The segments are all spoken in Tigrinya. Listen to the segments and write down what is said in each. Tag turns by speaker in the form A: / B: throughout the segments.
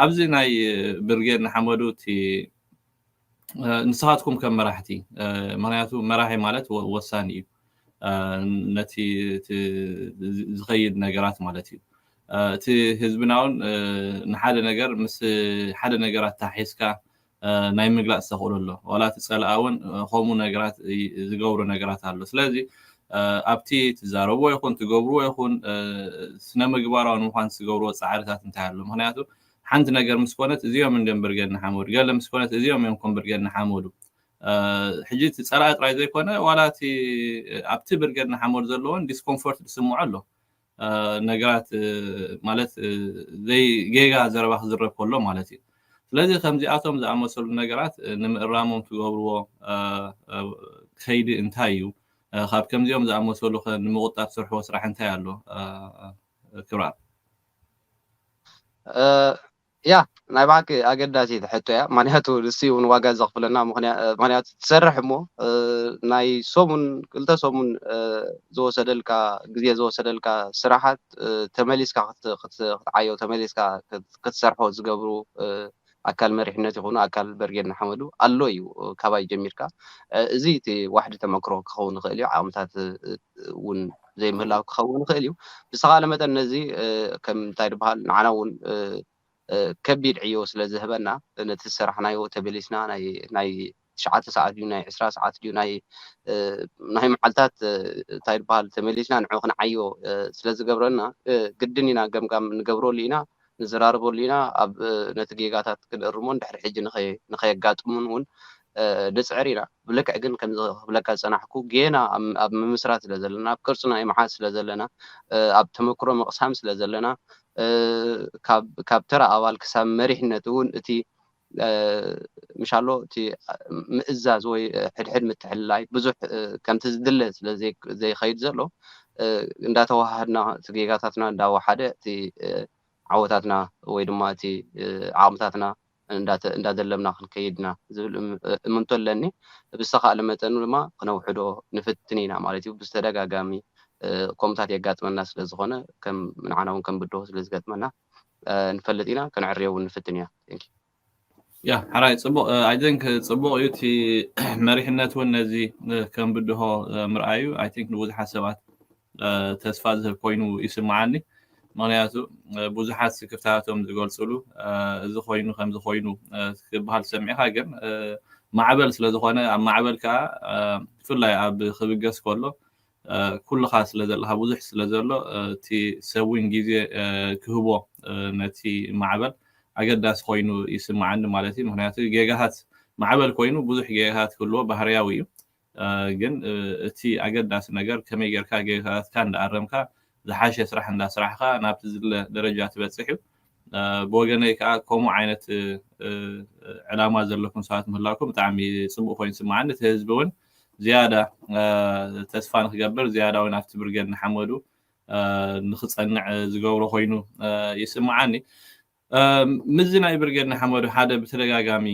A: ኣብዚ ናይ ብርጌድ ንሓመዱ እቲ ንስኻትኩም ከም መራሕቲ ምክንያቱ መራሒ ማለት ወሳኒ እዩ ነቲ ዝኸይድ ነገራት ማለት እዩ እቲ ህዝብናውን ንሓደ ነገር ምስ ሓደ ነገራት ታሒስካ ናይ ምግላፅ ተኽእሎ ኣሎ ዋላ ትፀልኣ እውን ከምኡ ነገራት ዝገብሩ ነገራት ኣሎ ስለዚ ኣብቲ ትዛረብዎ ይኹን ትገብርዎ ይኹን ስነ ምግባራውን ምኳን ዝገብርዎ ፃዕርታት እንታይ ኣሎ ምክንያቱ ሓንቲ ነገር ምስ ኮነት እዚኦም እንደም ብርጌድ ንሓመዱ ገለ ምስ ኮነት እዚኦም እዮም ብርጌድ ንሓመዱ ሕጂ እቲ ፀላኢ ጥራይ ዘይኮነ ዋላ እቲ ኣብቲ ብርጌድ ንሓመዱ ዘለዎን ዲስኮምፎርት ዝስምዖ ኣሎ ነገራት ማለት ዘይ ጌጋ ዘረባ ክዝረብ ከሎ ማለት እዩ ስለዚ ከምዚኣቶም ዝኣመሰሉ ነገራት ንምእራሞም ትገብርዎ ከይዲ እንታይ እዩ ካብ ከምዚኦም ዝኣመሰሉ ንምቁጣብ ትሰርሕዎ ስራሕ እንታይ ኣሎ ክብራ
B: ያ ናይ ባዕቂ ኣገዳሲ ትሕቶ እያ ምክንያቱ ንስ እውን ዋጋ ዘኽፍለና ምክንያቱ ትሰርሕ እሞ ናይ ሰሙን ክልተ ሰሙን ዝወሰደልካ ግዜ ዝወሰደልካ ስራሓት ተመሊስካ ክትዓዮ ተመሊስካ ክትሰርሖ ዝገብሩ ኣካል መሪሕነት ይኹኑ ኣካል ብርጌድ ንሓመዱ ኣሎ እዩ ካባይ ጀሚርካ እዚ እቲ ዋሕዲ ተመክሮ ክኸውን ይኽእል እዩ ዓቕምታት እውን ዘይምህላው ክኸውን ይኽእል እዩ ብዝተኻለ መጠን ነዚ ከም እንታይ ዝበሃል ንዓና እውን ከቢድ ዕዮ ስለ ዝህበና ነቲ ዝሰራሕናዮ ተበሊስና ናይ 9 ሰዓት ድዩ ናይ 20 ሰዓት ድዩ ናይ መዓልታት እንታይ ዝበሃል ተመሊስና ንዑ ክንዓዮ ስለ ዝገብረና ግድን ኢና ገምጋም ንገብረሉ ኢና ንዘራርበሉ ኢና ኣብ ነቲ ጌጋታት ክንእርሞን ድሕሪ ሕጂ ንኸየጋጥሙን እውን ንፅዕር ኢና ብልክዕ ግን ከም ዝብለካ ዝፀናሕኩ ጌና ኣብ ምምስራት ስለ ዘለና ኣብ ቅርፅና ይመሓዝ ስለ ዘለና ኣብ ተመክሮ ምቕሳም ስለ ዘለና ካብ ተራ ኣባል ክሳብ መሪሕነት እውን እቲ ምሻሎ እቲ ምእዛዝ ወይ ሕድሕድ ምትሕልላይ ብዙሕ ከምቲ ዝድለ ስለ ዘይኸይድ ዘሎ እንዳተዋሃድና እቲ ጌጋታትና እንዳወሓደ እቲ ዓወታትና ወይ ድማ እቲ ዓቕምታትና እንዳደለምና ክንከይድና ዝብል እምንቶ ኣለኒ ብዝተኻእለ መጠኑ ድማ ክነውሕዶ ንፍትን ኢና ማለት እዩ ብዝተደጋጋሚ ከምታት የጋጥመና ስለ ዝኾነ ከም ንዓና እውን ከም ብድሆ ስለ ዝገጥመና ንፈልጥ ኢና ክንዕርዮ እውን ንፍትን እያ
A: ያ ሓራይ ፅቡቅ ኣይ ቲንክ ፅቡቅ እዩ እቲ መሪሕነት እውን ነዚ ከም ብድሆ ምርኣዩ ኣይ ቲንክ ንብዙሓት ሰባት ተስፋ ዝህብ ኮይኑ ይስምዓኒ ምክንያቱ ብዙሓት ክፍታቶም ዝገልፅሉ እዚ ኮይኑ ከምዚ ኮይኑ ክበሃል ሰሚዕካ ግን ማዕበል ስለ ዝኾነ ኣብ ማዕበል ከዓ ብፍላይ ኣብ ክብገስ ከሎ ኩልኻ ስለ ዘለካ ብዙሕ ስለ ዘሎ እቲ ሰብ እውን ግዜ ክህቦ ነቲ ማዕበል ኣገዳሲ ኮይኑ ይስምዓኒ ማለት እዩ ምክንያቱ ጌጋታት ማዕበል ኮይኑ ብዙሕ ጌጋታት ክህልዎ ባህርያዊ እዩ ግን እቲ ኣገዳሲ ነገር ከመይ ጌርካ ጌጋታትካ እንዳኣረምካ ዝሓሸ ስራሕ እንዳስራሕካ ናብቲ ዝድለ ደረጃ ትበፅሕ እዩ ብወገነይ ከዓ ከምኡ ዓይነት ዕላማ ዘለኩም ሰባት ምህላኩም ብጣዕሚ ፅቡቅ ኮይኑ ይስምዓኒ እቲ ህዝቢ እውን ዝያዳ ተስፋ ንክገብር ዝያዳ እውን ኣብቲ ብርጌድ ንሓመዱ ንክፀንዕ ዝገብሮ ኮይኑ ይስምዓኒ ምዚ ናይ ብርጌድ ንሓመዱ ሓደ ብተደጋጋሚ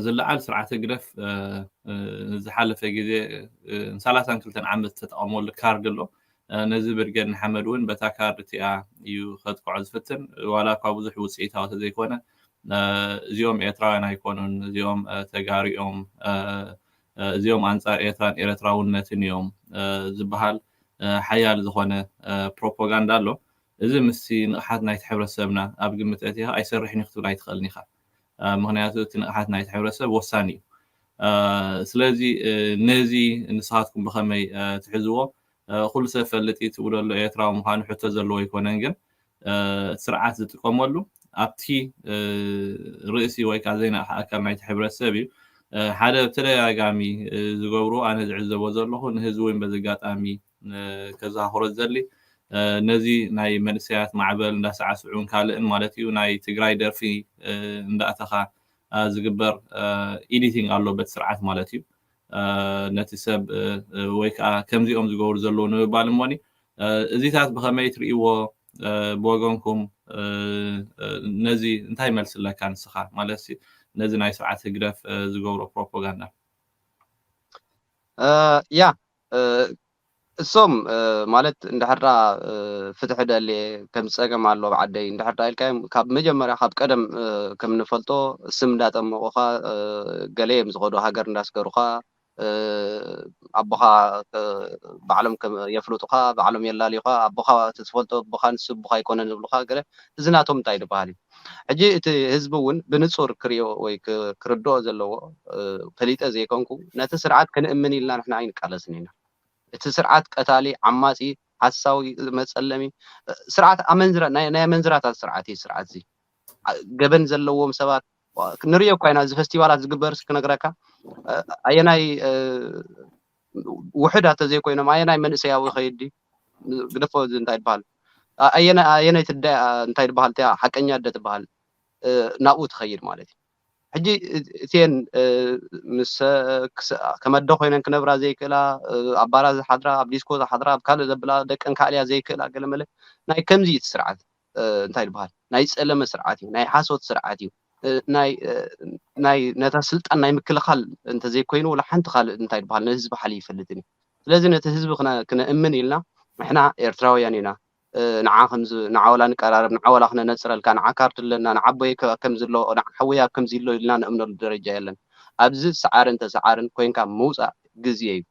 A: ዝለዓል ስርዓተ ግደፍ ዝሓለፈ ግዜ 32 ዓመት ተጠቐመሉ ካርድ ኣሎ ነዚ ብርጌድ ንሓመዱ እውን በታ ካርድ እቲኣ እዩ ከጥቅዖ ዝፍትን ዋላ እኳ ብዙሕ ውፅኢታዊ ዘይኮነ እዚኦም ኤርትራውያን ኣይኮኑን እዚኦም ተጋሪኦም እዚኦም ኣንፃር ኤርትራን ኤርትራውነትን እዮም ዝበሃል ሓያል ዝኾነ ፕሮፓጋንዳ ኣሎ እዚ ምስቲ ንቕሓት ናይቲ ሕብረተሰብና ኣብ ግምት ኣቲኻ ኣይሰርሕን ክትብል ኣይትኽእልን ኢኻ ምክንያቱ እቲ ንቕሓት ናይቲ ሕብረተሰብ ወሳኒ እዩ ስለዚ ነዚ ንስኻትኩም ብኸመይ ትሕዝዎ ኩሉ ሰብ ፈልጥ ትብሎ ኣሎ ኤርትራዊ ምዃኑ ሕቶ ዘለዎ ይኮነን ግን ስርዓት ዝጥቀመሉ ኣብቲ ርእሲ ወይ ከዓ ዘይነቕሓ ኣካል ናይቲ ሕብረተሰብ እዩ ሓደ ብተደጋጋሚ ዝገብሩ ኣነ ዝዕዘቦ ዘለኹ ንህዝቢ እውን በዚ ኣጋጣሚ ከዘኻኽሮ ዝደሊ ነዚ ናይ መንእሰያት ማዕበል እንዳሳዕስዑን ካልእን ማለት እዩ ናይ ትግራይ ደርፊ እንዳእተኻ ዝግበር ኤዲቲንግ ኣሎ በቲ ስርዓት ማለት እዩ ነቲ ሰብ ወይ ከዓ ከምዚኦም ዝገብሩ ዘለዉ ንምባል እሞኒ እዚታት ብኸመይ ትርእይዎ ብወገንኩም ነዚ እንታይ መልስለካ ንስኻ ማለት ነዚ ናይ ስርዓት ህግደፍ ዝገብሮ ፕሮፓጋንዳ
B: ያ እሶም ማለት እንድሕራ ፍትሒ ደልየ ከም ፀገም ኣሎ ብዓደይ እንድሕር ኢልካዮም ካብ መጀመርያ ካብ ቀደም ከም ንፈልጦ ስም እንዳጠመቑኻ ገለ እዮም ዝኸዱ ሃገር እንዳስገሩኻ ኣቦኻ ባዕሎም የፍልጡኻ ባዕሎም የላልዩኻ ኣቦኻ ትፈልጦ ኣቦኻ ንሱ ኣቦኻ ኣይኮነን ዝብሉኻ ገለ እዚ ናቶም እንታይ ዝበሃል እዩ ሕጂ እቲ ህዝቢ እውን ብንጹር ክሪኦ ወይ ክርድኦ ዘለዎ ፈሊጠ ዘይኮንኩ ነቲ ስርዓት ክንእምን ኢልና ንሕና ኣይንቃለስን ኢና እቲ ስርዓት ቀታሊ ዓማጺ ሓሳዊ መጸለሚ ስርዓት ኣመንዝራ ናይ ኣመንዝራታት ስርዓት እዩ ስርዓት እዚ ገበን ዘለዎም ሰባት ንሪኦ እኳ ኢና እዚ ፌስቲቫላት ዝግበርስ ክነግረካ ኣየናይ ውሕዳት ተዘይኮይኖም ኣየናይ መንእሰያዊ ኸይዲ ግደፎ እንታይ ትበሃል ኣየናይ ትዳይ እንታይ ትበሃል እቲኣ ሓቀኛ ደ ትበሃል ናብኡ ትኸይድ ማለት እዩ ሕጂ እትየን ምስ ከመደ ኮይነን ክነብራ ዘይክእላ ኣብ ባራ ዝሓድራ ኣብ ዲስኮ ዝሓድራ ኣብ ካልእ ዘብላ ደቀን ካልእያ ዘይክእላ ገለ መለ ናይ ከምዚ እቲ ስርዓት እንታይ ትበሃል ናይ ፀለመ ስርዓት እዩ ናይ ሓሶት ስርዓት እዩ ናይ ነታ ስልጣን ናይ ምክልኻል እንተዘይኮይኑ ወላ ሓንቲ ካልእ እንታይ ትበሃል ንህዝቢ ሓልዩ ይፈልጥን እዩ ስለዚ ነቲ ህዝቢ ክነእምን ኢልና ንሕና ኤርትራውያን ኢና ንዓ ከምዚ ንዓወላ ንቀራረብ ንዓወላ ክነነፅረልካ ንዓካርት ኣለና ንዓበይ ከም ዘሎ ንሓወያ ከምዚ ኢሎ ኢልና ንእምነሉ ደረጃ የለን ኣብዚ ሰዓርን ተሰዓርን ኮንካ ምውፃእ ግዜ እዩ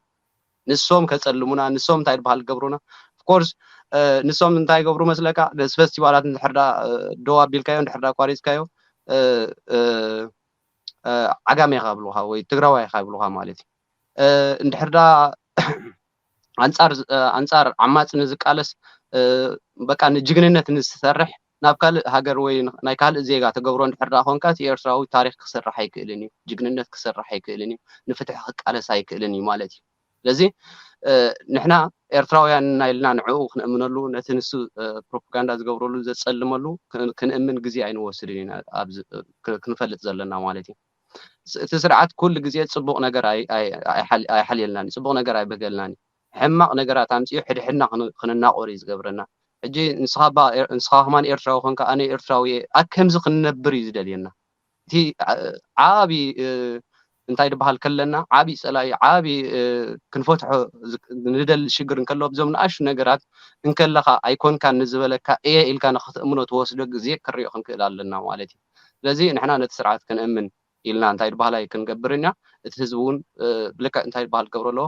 B: ንሶም ከፀልሙና ንሶም እንታይ ትበሃል ገብሩና ኦፍኮርስ ንሶም እንታይ ገብሩ መስለካ ደስ ፌስቲቫላት እንድሕርዳ ደው ኣቢልካዮ እንድሕርዳ ቋሪፅካዮ ዓጋመ ኢኻ ብልኻ ወይ ትግራዋይ ኢኻ ብልኻ ማለት እዩ እንድሕርዳ ኣንጻር ዓማፅ ንዝቃለስ በቃ ንጅግንነት ንዝሰርሕ ናብ ካልእ ሃገር ወይ ናይ ካልእ ዜጋ ተገብሮ እንድሕርዳ ኮንካ እቲ ኤርትራዊ ታሪክ ክስራሕ ኣይክእልን እዩ ጅግንነት ክስራሕ ኣይክእልን እዩ ንፍትሒ ክቃለስ ኣይክእልን እዩ ማለት እዩ ስለዚ ንሕና ኤርትራውያን እና ኢልና ንዕኡ ክንእምነሉ ነቲ ንሱ ፕሮፓጋንዳ ዝገብረሉ ዘፀልመሉ ክንእምን ግዜ ኣይንወስድን ኢና ክንፈልጥ ዘለና ማለት እዩ እቲ ስርዓት ኩሉ ግዜ ፅቡቅ ነገር ኣይሓልየልናን ፅቡቅ ነገር ኣይበገልናን ሕማቅ ነገራት ኣምፅኡ ሕድሕድና ክንናቆር እዩ ዝገብረና ሕጂ ንስኻ ከማን ኤርትራዊ ኮንካ ኣነ ኤርትራዊ ከምዚ ክንነብር እዩ ዝደልየና እቲ ዓብዪ እንታይ ድበሃል ከለና ዓብዪ ፀላኢ ዓብዪ ክንፈትሖ ንደሊ ሽግር እንከሎ ብዞም ንኣሽ ነገራት እንከለኻ ኣይኮንካ ንዝበለካ እየ ኢልካ ንክትእምኖ ትወስዶ ግዜ ክንሪኦ ክንክእል ኣለና ማለት እዩ ስለዚ ንሕና ነቲ ስርዓት ክንእምን ኢልና እንታይ ድበሃል ክንገብር ኢና እቲ ህዝቢ እውን ብልክዕ እንታይ ድበሃል ክገብሮ ኣለዎ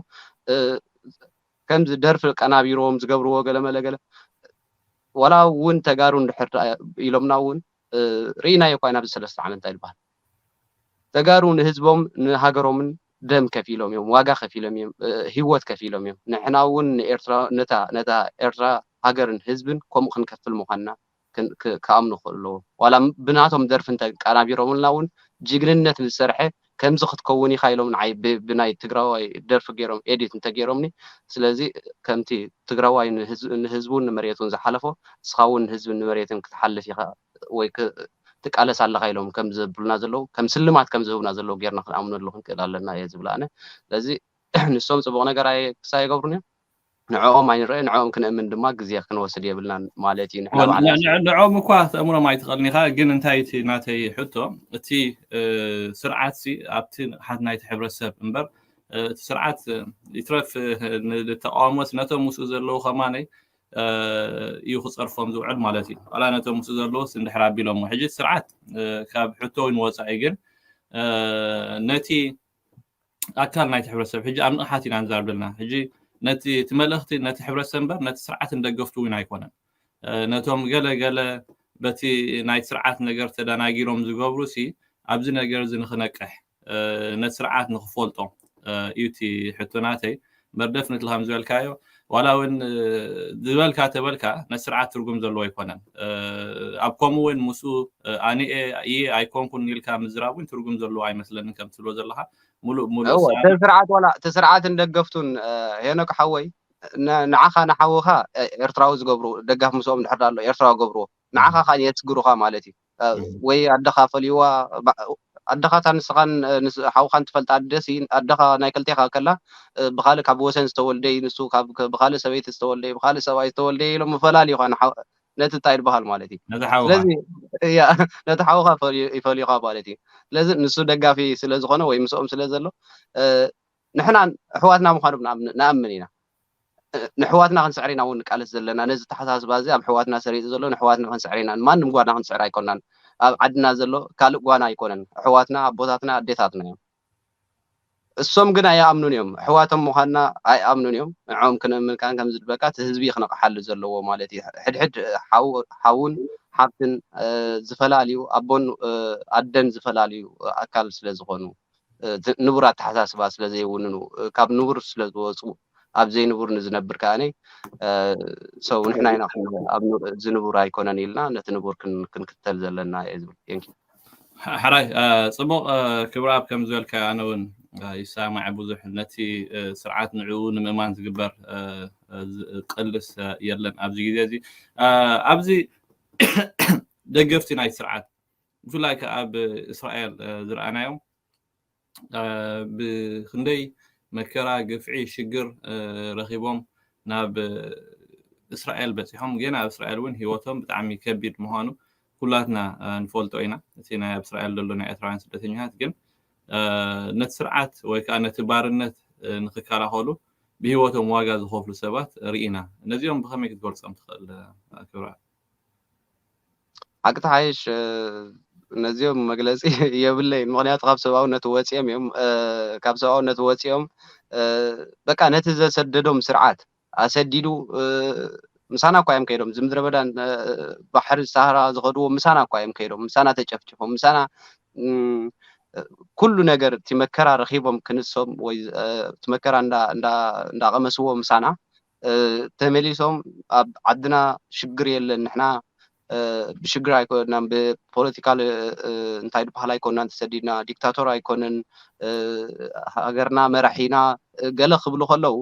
B: ከምዚ ደርፊ ቀናቢሮም ዝገብርዎ ገለ መለገለ ወላ እውን ተጋሩ እንድሕር ኢሎምና እውን ርኢናዮ ኮይና ብሰለስተ ዓመት እንታይ ድበሃል ተጋሩ ንህዝቦም ንሃገሮምን ደም ከፊሎም እዮም ዋጋ ከፊሎም እዮም ህይወት ከፊሎም እዮም ንሕና እውን ነታ ኤርትራ ሃገርን ህዝብን ከምኡ ክንከፍል ምዃንና ከኣምኑ ክእለዎ ዋላ ብናቶም ደርፊ ቀናቢሮምልና እውን ጅግንነት ዝሰርሐ ከምዚ ክትከውን ኢኻ ኢሎም ንዓይ ብናይ ትግራዋይ ደርፊ ገይሮም ኤዲት እንተገይሮምኒ ስለዚ ከምቲ ትግራዋይ ንህዝቡን ንመሬቱን ዝሓለፎ ንስኻ እውን ንህዝብን ንመሬትን ክትሓልፍ ኢኻ ወይ ትቃለስ ኣለኻ ኢሎም ከም ዝብሉና ዘለዉ ከም ስልማት ከም ዝህቡና ዘለዉ ጌርና ክንኣምነሉ ክንክእል ኣለና እየ ዝብላነ ስለዚ ንሶም ፅቡቅ ነገር ክሳይ ይገብሩን እዮም ንዕኦም ኣይንርአ ንዕኦም ክንእምን ድማ ግዜ ክንወስድ የብልናን ማለት እዩ
A: ንዕኦም እኳ ተእምሮም ኣይትኽእልን ኢኻ ግን እንታይ እቲ ናተይ ሕቶ እቲ ስርዓት ኣብቲ ሓት ናይቲ ሕብረተሰብ እምበር እቲ ስርዓት ይትረፍ ንተቃውሞስ ነቶም ምስኡ ዘለዉ ከማነይ እዩ ክፀርፎም ዝውዕል ማለት እዩ ዋላ ነቶም ምስኡ ዘለዎስ እንድሕር ኣቢሎም ሕጂ ስርዓት ካብ ሕቶ ንወፃኢ ግን ነቲ ኣካል ናይቲ ሕብረተሰብ ሕጂ ኣብ ንቕሓት ኢና ንዛረብ ዘለና ሕጂ ነቲ መልእኽቲ ነቲ ሕብረተሰብ እምበር ነቲ ስርዓት እንደገፍቱ እውን ኣይኮነን ነቶም ገለ በቲ ናይ ስርዓት ነገር ተደናጊሮም ዝገብሩ ኣብዚ ነገር እዚ ንክነቅሕ ነቲ ስርዓት ንክፈልጦ እዩ እቲ ሕቶናተይ መርደፍ ንትልሃም ዝበልካዮ ዋላ እውን ዝበልካ ተበልካ ነቲ ስርዓት ትርጉም ዘለዎ ኣይኮነን ኣብ ከምኡ እውን ምስኡ ኣነ እየ ኣይኮንኩን ኢልካ ምዝራብ እውን ትርጉም ዘለዎ ኣይመስለንን ከም ትብሎ ዘለካ ሙሉእ
B: ተስርዓት እንደገፍቱን ሄኖክ ሓወይ ንዓኻ ንሓውኻ ኤርትራዊ ዝገብሩ ደጋፍ ምስኦም ድሕር ኣሎ ኤርትራዊ ገብርዎ ንዓኻ ካ የትግሩኻ ማለት እዩ ወይ ኣደኻ ፈልይዋ ኣደኻታ ንስኻን ሓውኻን ትፈልጣ ደስ ኣደኻ ናይ ክልቴኻ ከላ ብካልእ ካብ ወሰን ዝተወልደይ ንሱ ብካልእ ሰበይቲ ዝተወልደይ ብካልእ ሰብኣይ ዝተወልደይ ኢሎም መፈላለዩኻ ነቲ እንታይ ድበሃል ማለት እዩ ስለዚ ነቲ ሓውኻ ይፈልዩኻ ማለት እዩ ስለዚ ንሱ ደጋፊ ስለዝኾነ ወይ ምስኦም ስለ ዘሎ ንሕና ኣሕዋትና ምዃኖም ንኣምን ኢና ንሕዋትና ክንስዕሪና እውን ንቃለስ ዘለና ነዚ ተሓሳስባ እዚ ኣብ ሕዋትና ሰሪጡ ዘሎ ንሕዋትና ክንስዕሪና ማንም ጓና ክንስዕር ኣይኮናን ኣብ ዓድና ዘሎ ካልእ ጓና ኣይኮነን ሕዋትና ኣቦታትና ኣዴታትና እዮም እሶም ግን ኣይኣምኑን እዮም ሕዋቶም ምዃንና ኣይኣምኑን እዮም ንዖም ክንእምን ከም ዝድበካ እቲ ህዝቢ ክነቕሓሉ ዘለዎ ማለት እዩ ሕድሕድ ሓውን ሓፍትን ዝፈላለዩ ኣቦን ኣደን ዝፈላለዩ ኣካል ስለ ዝኾኑ ንቡር ኣተሓሳስባ ስለ ዘይውንኑ ካብ ንቡር ስለ ዝወፁ ኣብ ዘይንቡር ንዝነብር ከዓነ ሰው ንሕና ኢና ኣብ ዝንቡር ኣይኮነን ኢልና ነቲ ንቡር ክንክተል ዘለና እየ ዝብል የንኪ
A: حراي صبغ كبراب كم زول كانون يسامع بوزح نتي سرعات نعون ممان تقبر قلس يلن ابزي زي ابزي دقفتي ناي سرعات في لايك اب اسرائيل زرعنا يوم بخندي مكرا قفعي شجر رخيبهم ناب اسرائيل بتيهم جينا اسرائيل وين هيوتهم بتعمي كبير مهانو كلاتنا نفولتو اينا تينا باسرائيل دلونا اتران سدتنيات ግን ነት ስርዓት ወይ ከዓ ነት ባርነት ንኽከላኸሉ ብህይወቶም ዋጋ ዝኸፍሉ ሰባት ርኢና እነዚኦም ብኸመይ ክትገልጾም ትኽእል ክብራ
B: ሓቅቲ ሓይሽ እነዚኦም መግለፂ የብለይን ምክንያቱ ካብ ሰብኣውነት ወፂኦም እዮም ካብ ሰብኣውነት ወፂኦም በቃ ነቲ ዘሰደዶም ስርዓት ኣሰዲዱ ምሳና እኳ እዮም ከይዶም ዝምድረ በዳን ባሕሪ ሳህራ ዝኸድዎ ምሳና እኳ እዮም ከይዶም ምሳና ተጨፍጭፎም ምሳና ኩሉ ነገር እቲ መከራ ረኺቦም ክንሶም ወይ እቲ መከራ እንዳቐመስዎ ምሳና ተመሊሶም ኣብ ዓድና ሽግር የለን ንሕና ብሽግር ኣይኮነን ብፖለቲካል እንታይ ድበሃል ኣይኮነን ተሰዲድና ዲክታቶር ኣይኮነን ሃገርና መራሒና ገለ ክብሉ ከለው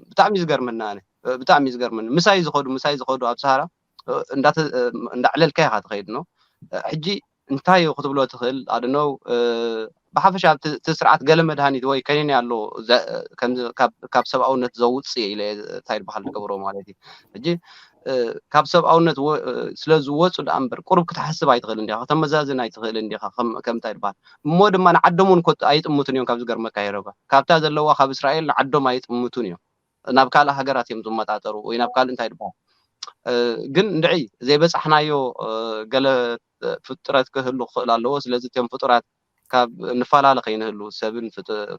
B: ብጣዕሚ ዝገርመና ብጣዕሚ ዝገርመን ምሳይ ዝኸዱ ኣብ ሳህራ እንዳዕለልካ ኢኻ ትኸይድ ነው ሕጂ እንታይ ክትብሎ ትኽእል ኣድነው ብሓፈሻ እቲ ስርዓት ገለ መድሃኒት ወይ ከኒን ኣሎ ካብ ሰብኣውነት ዘውፅእ ኢለ እንታይ ድበሃል ዝገብሮ ማለት እዩ ሕጂ ካብ ሰብኣውነት ስለ ዝወፁ ዳ እምበር ቁርብ ክትሓስብ ኣይትኽእል እንዲኻ ከተመዛዝን ኣይትኽእል እንዲኻ ከም እንታይ ድበሃል እሞ ድማ ንዓዶም እውን ኣይጥምቱን እዮም ካብ ዝገርመካ ይረባ ካብታ ዘለዋ ካብ እስራኤል ንዓዶም ኣይጥምቱን እዮም ናብ ካልእ ሃገራት እዮም ዝመጣጠሩ ወይ ናብ ካልእ እንታይ ድበሃል ግን እንድዒ ዘይበፃሕናዮ ገለ ፍጥረት ክህሉ ክኽእል ኣለዎ ስለዚ እቶም ፍጡራት ካብ ንፈላለ ከይንህሉ ሰብን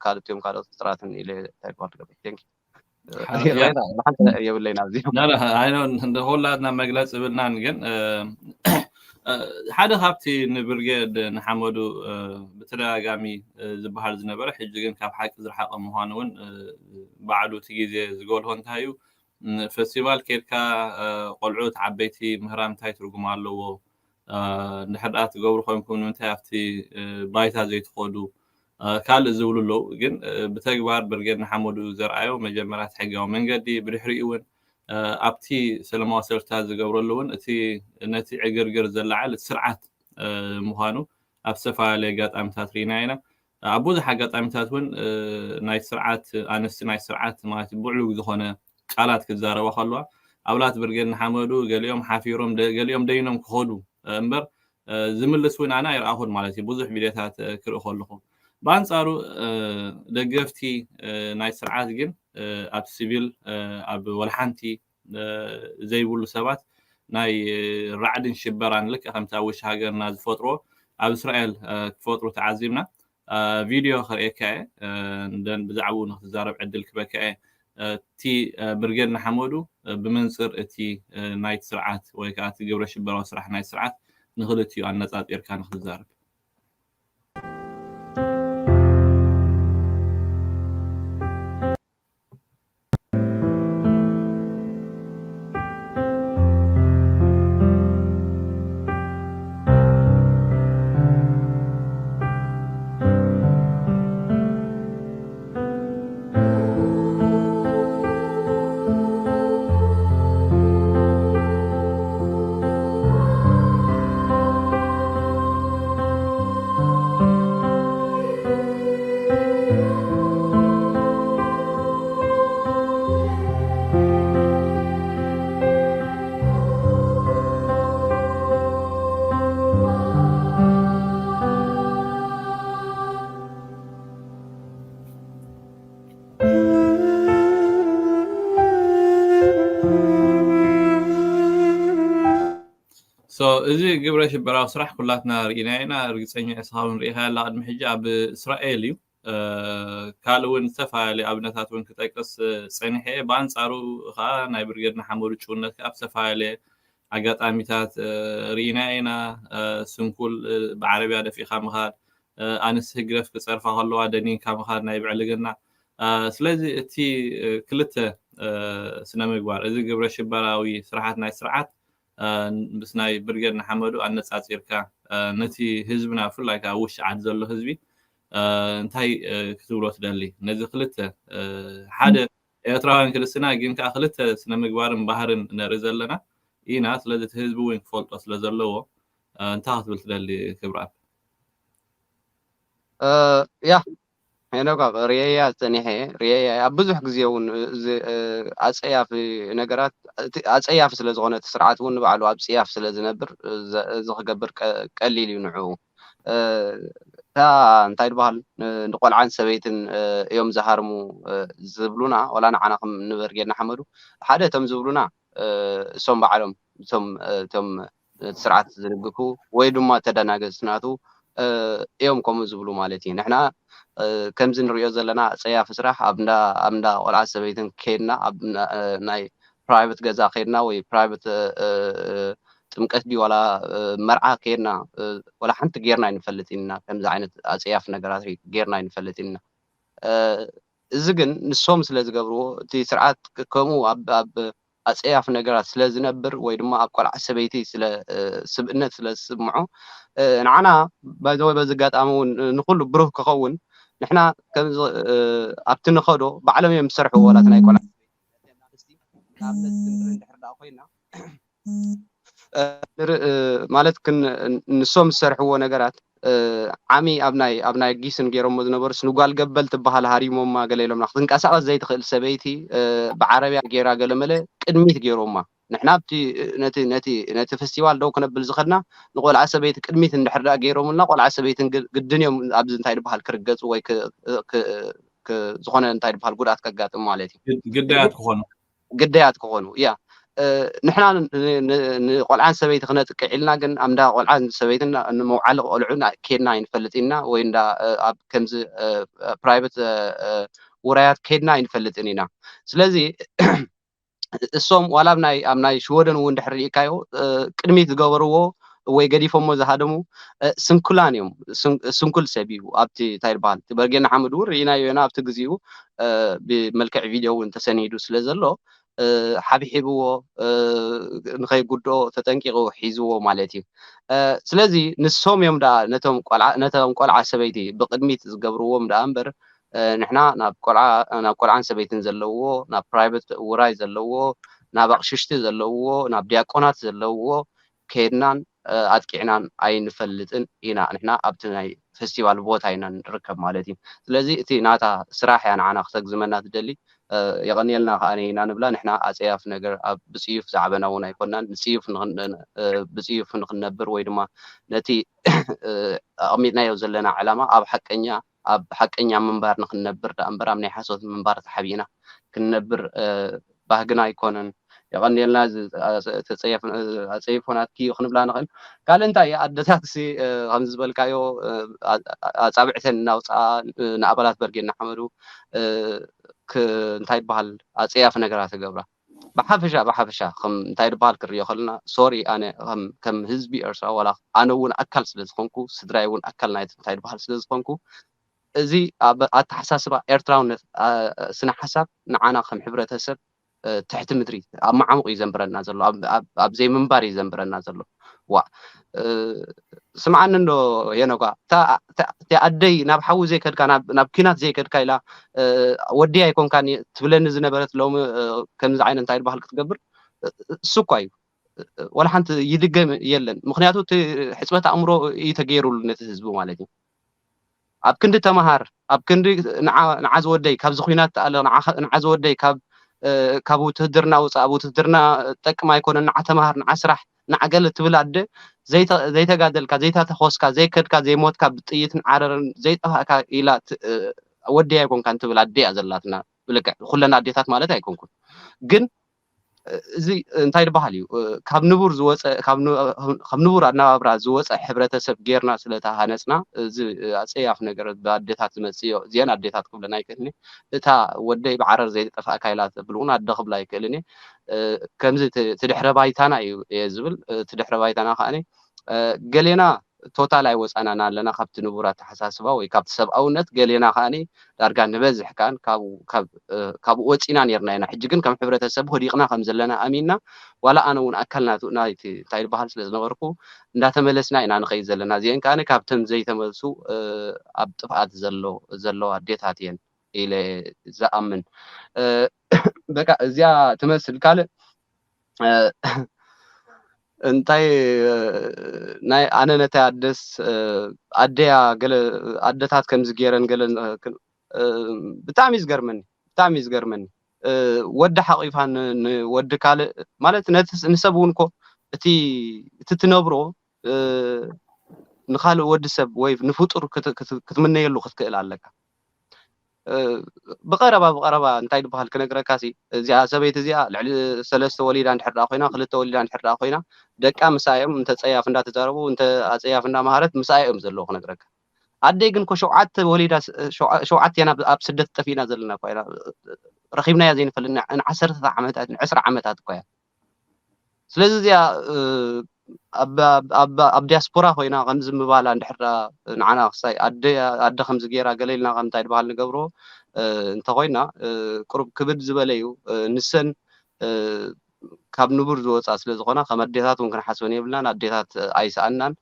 B: ካልእ እቶም ካልኦት ፍጡራትን ኢለ እንታይ ድበሃል ትገብር ቴንኪ የብለይና ኣብዚ
A: لا አይኖን እንደ ሁላትና መግለጽ ብልናን ግን ሓደ ካብቲ ንብርጌድ ንሓመዱ ብተደጋጋሚ ዝበሃል ዝነበረ ሕጂ ግን ካብ ሓቂ ዝረሓቐ ምዃኑ እውን ባዕሉ እቲ ግዜ ዝገብልዎ እንታይ እዩ ፌስቲቫል ኬድካ ቆልዑት ዓበይቲ ምህራን እንታይ ትርጉም ኣለዎ ንድሕር ኣ ትገብሩ ኮይንኩም ንምንታይ ኣብቲ ባይታ ዘይትኸዱ ካልእ ዝብሉ ኣለዉ ግን ብተግባር ብርጌድ ንሓመዱ ዘርኣዮ መጀመርያ ሕጋዊ መንገዲ ብድሕሪኡ እውን ኣብቲ ሰለማዊ ሰልፍታት ዝገብረሉ እውን እቲ ነቲ ዕግርግር ዘለዓል ስርዓት ምዃኑ ኣብ ዝተፈላለየ ኣጋጣሚታት ሪኢና ኢና ኣብ ብዙሕ ኣጋጣሚታት እውን ናይ ስርዓት ኣነስቲ ናይ ስርዓት ማለት ብዕሉግ ዝኾነ ቃላት ክዛረባ ከለዋ ኣባላት ብርጌድ ንሓመዱ ገሊኦም ሓፊሮም ገሊኦም ደይኖም ክኸዱ እምበር ዝምልስ እውን ኣነ ኣይረኣኹን ማለት እዩ ብዙሕ ቪድዮታት ክርኢ ከለኹ በአንጻሩ ደገፍቲ ናይ ስርዓት ግን ኣብ ሲቪል ኣብ ወልሓንቲ ዘይብሉ ሰባት ናይ ራዕድን ሽበራን ልክ ከምታ ውሽ ሃገርና ዝፈጥሮ ኣብ እስራኤል ክፈጥሩ ተዓዚምና ቪድዮ ክርእየካ እንደን ብዛዕባኡ ንክትዛረብ ዕድል ክበካ እቲ ብርጌድ ንሓመዱ ብመንፅር እቲ ናይ ስርዓት ወይ ከዓ እቲ ግብረ ሽበራዊ ስራሕ ናይ ስርዓት ንክልቲኡ ኣነፃፂርካ ንክትዛረብ እዚ ግብረ ሽበራዊ ስራሕ ኩላትና ርኢና ኢና ርግፀኛ እስካሁን ርኢኻ ያላ ቅድሚ ሕጂ ኣብ እስራኤል እዩ ካልእ እውን ዝተፈላለዩ ኣብነታት እውን ክጠቅስ ፀኒሐ ብኣንፃሩ ከዓ ናይ ብርጌድና ሓመዱ ጭውነት ከዓ ብዝተፈላለየ ኣጋጣሚታት ርኢና ኢና ስንኩል ብዓረብያ ደፊእካ ምኻድ ኣንስቲ ህግረፍ ክፀርፋ ከለዋ ደኒንካ ምኻድ ናይ ብዕልግና ስለዚ እቲ ክልተ ስነ ምግባር እዚ ግብረ ሽበራዊ ስራሓት ናይ ስርዓት ምስ ናይ ብርጌድና ሓመዱ ኣነፃፂርካ ነቲ ህዝብና ብፍላይ ከዓ ውሽጢ ዓዲ ዘሎ ህዝቢ እንታይ ክትብሎ ትደሊ ነዚ ክልተ ሓደ ኤርትራውያን ክርስትና ግን ከዓ ክልተ ስነ ምግባርን ባህርን ንርኢ ዘለና ኢና ስለዚ እቲ ህዝቢ እውን ክፈልጦ ስለ ዘለዎ እንታይ ክትብል ትደሊ ክብራት
B: ያ ሄኖጋ ርያያ ፀኒሐ ርያያ ኣብ ብዙሕ ግዜ እውን ኣፀያፊ ነገራት ኣፀያፊ ስለ ዝኾነ እቲ ስርዓት እውን ንባዕሉ ኣብ ፅያፍ ስለ ዝነብር ዝክገብር ቀሊል እዩ ንዕኡ እታ እንታይ ድበሃል ንቆልዓን ሰበይትን እዮም ዝሃርሙ ዝብሉና ወላ ንዓና ከም ንበርጌድና ሓመዱ ሓደ እቶም ዝብሉና እሶም በዓሎም እቶም ስርዓት ዝድግፉ ወይ ድማ ተደናገፅናቱ እዮም ከምኡ ዝብሉ ማለት እዩ ንሕና ከምዚ ንሪኦ ዘለና ፀያፊ ስራሕ ኣብ እንዳ ቆልዓ ሰበይትን ከይድና ኣብ ናይ ፕራይቬት ገዛ ከይድና ወይ ፕራይቬት ጥምቀት ዲ ወላ መርዓ ከይድና ወላ ሓንቲ ጌርና ይንፈልጥ ኢና ከምዚ ዓይነት ኣፀያፍ ነገራት ጌርና ይንፈልጥ ኢና እዚ ግን ንሶም ስለ ዝገብርዎ እቲ ስርዓት ከምኡ ኣብ ኣፀያፍ ነገራት ስለ ዝነብር ወይ ድማ ኣብ ቆልዓ ሰበይቲ ስለ ስብእነት ስለ ዝስምዖ ንዓና ባይዘወይ በዚ ኣጋጣሚ እውን ንኩሉ ብሩህ ክኸውን ንሕና ከምዚ ኣብቲ ንኸዶ ባዕሎም እዮም ዝሰርሕዎ ወላት ናይ ቆልዓ ንኣብነት ክንርኢ እንድሕር ዳ ኮይና ማለት ንሶም ዝሰርሕዎ ነገራት ዓሚ ኣብ ናይ ጊስን ገይሮሞ ዝነበሩ ስንጓል ገበል ትበሃል ሃሪሞማ ገለ ኢሎምና ክትንቀሳቀስ ዘይትኽእል ሰበይቲ ብዓረብያ ገይራ ገለ መለ ቅድሚት ገይሮማ ንሕና ነቲ ፌስቲቫል ደው ክነብል ዝኸድና ንቆልዓ ሰበይቲ ቅድሚት እንድሕር ዳ ገይሮምልና ቆልዓ ሰበይትን ግድን እዮም ኣብዚ እንታይ ድበሃል ክርገፁ ወይ ዝኾነ እንታይ ድበሃል ጉድኣት ከጋጥም ማለት እዩ ግዳያት ክኾኑ ያ ንሕና ንቆልዓን ሰበይቲ ክነጥቅዕ ኢልና ግን ኣብ እንዳ ቆልዓን ሰበይትን ንመውዓሊ ቆልዑ ከድና ኣይንፈልጥ ኢና ወይ እንዳ ኣብ ከምዚ ፕራይቬት ውራያት ከድና ኣይንፈልጥን ኢና ስለዚ እሶም ዋላ ኣብ ናይ ሽወደን እውን ድሕር ሪኢካዮ ቅድሚት ዝገበርዎ ወይ ገዲፎሞ ዝሃደሙ ስንኩላን እዮም ስንኩል ሰብ እዩ ኣብቲ እንታይ ድበሃል እቲ በርጌድና ሓመዱ ርኢናዮ ኢና ኣብቲ ግዜኡ ብመልክዕ ቪድዮ እውን ተሰኒዱ ስለ ዘሎ ሓቢሒብዎ ንኸይጉድኦ ተጠንቂቑ ሒዝዎ ማለት እዩ ስለዚ ንሶም እዮም ዳ ነቶም ቆልዓ ሰበይቲ ብቅድሚት ዝገብርዎም ዳ እምበር ንሕና ናብ ቆልዓን ሰበይትን ዘለዎ ናብ ፕራይቬት ውራይ ዘለዎ ናብ ኣቕሽሽቲ ዘለዎ ናብ ዲያቆናት ዘለዎ ከድናን ኣጥቂዕናን ኣይንፈልጥን ኢና ንሕና ኣብቲ ናይ ፌስቲቫል ቦታ ኢና ንርከብ ማለት እዩ ስለዚ እቲ ናታ ስራሕ ያ ንዓና ክተግዝመና ትደሊ የቀኒየልና ከኣነ ኢና ንብላ ንሕና ኣፀያፍ ነገር ኣብ ብፅዩፍ ዛዕበና እውን ኣይኮናን ብፅዩፍ ንክነብር ወይ ድማ ነቲ ኣቕሚጥናዮ ዘለና ዕላማ ኣብ ሓቀኛ ምንባር ንክነብር ዳ እምበር ኣብ ናይ ሓሶት ምንባር ተሓቢእና ክንነብር ባህግና ኣይኮነን የቀኒየልና ኣፀይፎናት ክንብላ ንኽእል ካልእ እንታይ ኣደታት ከም ዝበልካዮ ኣፃብዕተን እናውፅኣ ንኣባላት በርጌድና ሓመዱ እንታይ ድበሃል ኣፀያፍ ነገራት ትገብራ ብሓፈሻ ከም እንታይ ድበሃል ክሪኦ ከለና ሶሪ ኣነ ከም ህዝቢ ኤርትራ ወላ ኣነ እውን ኣካል ስለ ዝኾንኩ ስድራይ እውን ኣካል ናይቲ እንታይ ድበሃል ስለ ዝኾንኩ እዚ ኣተሓሳስባ ኤርትራውነት ስነ ሓሳብ ንዓና ከም ሕብረተሰብ ትሕቲ ምድሪ ኣብ ማዓሙቕ እዩ ዘንብረና ዘሎ ኣብ ዘይምንባር እዩ ዘንብረና ዘሎ ዋ ስምዓኒ ዶ የነጓ እቲ ኣደይ ናብ ሓዊ ዘይከድካ ናብ ኩናት ዘይከድካ ኢላ ወዲ ኣይኮንካን ትብለኒ ዝነበረት ሎሚ ከምዚ ዓይነት እንታይ ድበሃል ክትገብር እሱ እኳ እዩ ወላ ሓንቲ ይድገም የለን ምክንያቱ እቲ ሕፅበት ኣእምሮ እዩ ተገይሩሉ ነቲ ህዝቢ ማለት እዩ ኣብ ክንዲ ተምሃር ኣብ ክንዲ ንዓ ዝወደይ ካብዚ ኩናት ተኣለ ንዓ ዝወደይ ካብ ውትድርና ውፃእ ኣብ ውትድርና ጠቅም ኣይኮነን ንዓ ተምሃር ንዓ ስራሕ ንዓ ገለ ትብል ኣደ ዘይተጋደልካ ዘይተተኮስካ ዘይከድካ ዘይሞትካ ብጥይትን ዓረርን ዘይጠፋእካ ኢላ ወዲ ኣይኮንካ ትብል ኣደ እያ ዘላትና ብልክዕ ኩለና ኣዴታት ማለት ኣይኮንኩን ግን እዚ እንታይ ድበሃል እዩ ካብ ንቡር ዝወፀ ካብ ንቡር ኣነባብራ ዝወፀ ሕብረተሰብ ጌርና ስለተሃነፅና እዚ ኣፀያፍ ነገር ብኣዴታት ዝመፅዮ እዚአን ኣዴታት ክብለና ይክእልኒ እታ ወደይ ብዓረር ዘይጠፋእካ ኢላ ትብል እውን ኣደ ክብላ ይክእልኒ ከምዚ ትድሕረ ባይታና እዩ እየ ዝብል ትድሕረ ባይታና ከዓኒ ገሌና ቶታል ኣይወፃናና ኣለና ካብቲ ንቡራት ተሓሳስባ ወይ ካብቲ ሰብኣውነት ገሌና ከዓኒ ዳርጋ ንበዝሕ ከዓን ካብኡ ወፂና ነርና ኢና ሕጂ ግን ከም ሕብረተሰብ ወዲቕና ከም ዘለና ኣሚንና ዋላ ኣነ እውን ኣካልናቱ ናይቲ እንታይ ዝበሃል ስለ ዝነበርኩ እንዳተመለስና ኢና ንኸይድ ዘለና እዚአን ከዓኒ ካብተን ዘይተመልሱ ኣብ ጥፍኣት ዘለዋ ኣዴታት እየን ኢለ ዝኣምን በቃ እዚኣ ትመስል ካልእ እንታይ ናይ ኣነ ነታ ኣደስ ኣደያ ገለ ኣደታት ከምዚ ገይረን ገለ ብጣዕሚ ዝገርመኒ ወዲ ሓቂፋ ንወዲ ካልእ ማለት ንሰብ እውን እኮ እቲ ትነብሮ ንኻልእ ወዲ ሰብ ወይ ንፍጡር ክትምነየሉ ክትክእል ኣለካ ብቐረባ እንታይ ድበሃል ክነግረካ ሲ እዚኣ ሰበይቲ እዚኣ ልዕሊ 3 ወሊዳ እንድሕር ዳ ኮይና 2 ወሊዳ እንድሕር ዳ ኮይና ደቃ ምሳዮም እንተፀያፍ እንዳተዛረቡ እንተ ኣፀያፍ እንዳማሃረት ምሳዮም ዘለዎ ክነግረካ ኣደይ ግን 7 ወሊዳ 7 ያና ኣብ ስደት ጠፊና ዘለና ኮይና ረኺብናያ ዘይንፈልና 10 ዓመታት 20 ዓመታት እኮ እያ ስለዚ እዚኣ ኣብ ዲያስፖራ ኮይና ከምዚ ምባላ እንድሕር ንዓና ክሳይ ኣደ ከምዚ ገይራ ገለልና ከም እንታይ ድበሃል ንገብሮ እንተኮይና ቁሩብ ክብድ ዝበለ እዩ ንሰን ካብ ንቡር ዝወፃ ስለ ዝኾና ከም ኣዴታት እውን ክንሓስበን የብልናን ኣዴታት ኣይሰኣናን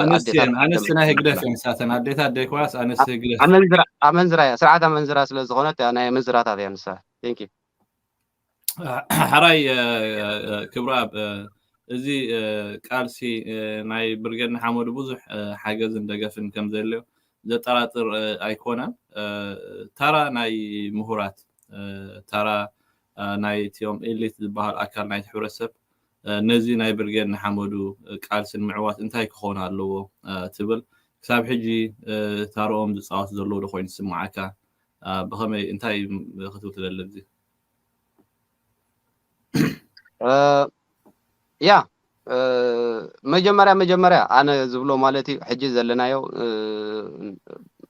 A: ኣነስቲ ናይ ህግደፍ እዮም ንሳተን ኣዴታት ደይኮናስ ኣነስቲ ህግደፍ
B: ኣመንዝራ እያ ስርዓት ኣመንዝራ ስለ ዝኾነት ናይ መንዝራታት እያ ንሳ ቴንክ ዩ
A: ሓራይ ክብራብ እዚ ቃልሲ ናይ ብርገና ሓመዱ ብዙሕ ሓገዝን ደገፍን ከም ዘለዎ ዘጠራጥር ኣይኮነን ተራ ናይ ምሁራት ተራ ናይ ቲዮም ኤሊት ዝበሃል ኣካል ናይ ሕብረተሰብ ነዚ ናይ ብርገና ሓመዱ ቃልስን ምዕዋት እንታይ ክኾን ኣለዎ ትብል ክሳብ ሕጂ ታርኦም ዝፃወቱ ዘለዉ ዶ ኮይኑ ዝስማዓካ ብኸመይ እንታይ ክትብል ትደሊ እዚ
B: ያ መጀመርያ ኣነ ዝብሎ ማለት እዩ ሕጂ ዘለናዮ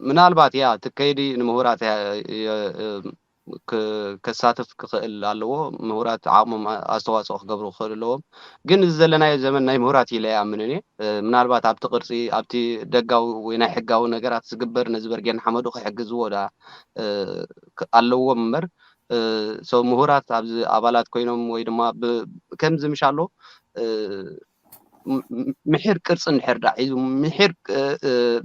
B: ምናልባት ያ ትከይዲ ንምሁራት ከሳትፍ ክኽእል ኣለዎ ምሁራት ዓቕሞም ኣስተዋፅኦ ክገብሩ ክኽእል ኣለዎም ግን እዚ ዘለናዮ ዘመን ናይ ምሁራት ኢለ ይኣምን እየ ምናልባት ኣብቲ ቅርፂ ኣብቲ ደጋዊ ወይ ናይ ሕጋዊ ነገራት ዝግበር ነዚ በርጌና ሓመዱ ክሕግዝዎ ዳ ኣለዎም እምበር ሰው ምሁራት ኣብዚ ኣባላት ኮይኖም ወይ ድማ ከምዚ ምሻሎ ምሕር ቅርፂ እንድሕር ዳ ሒዙ ምሕር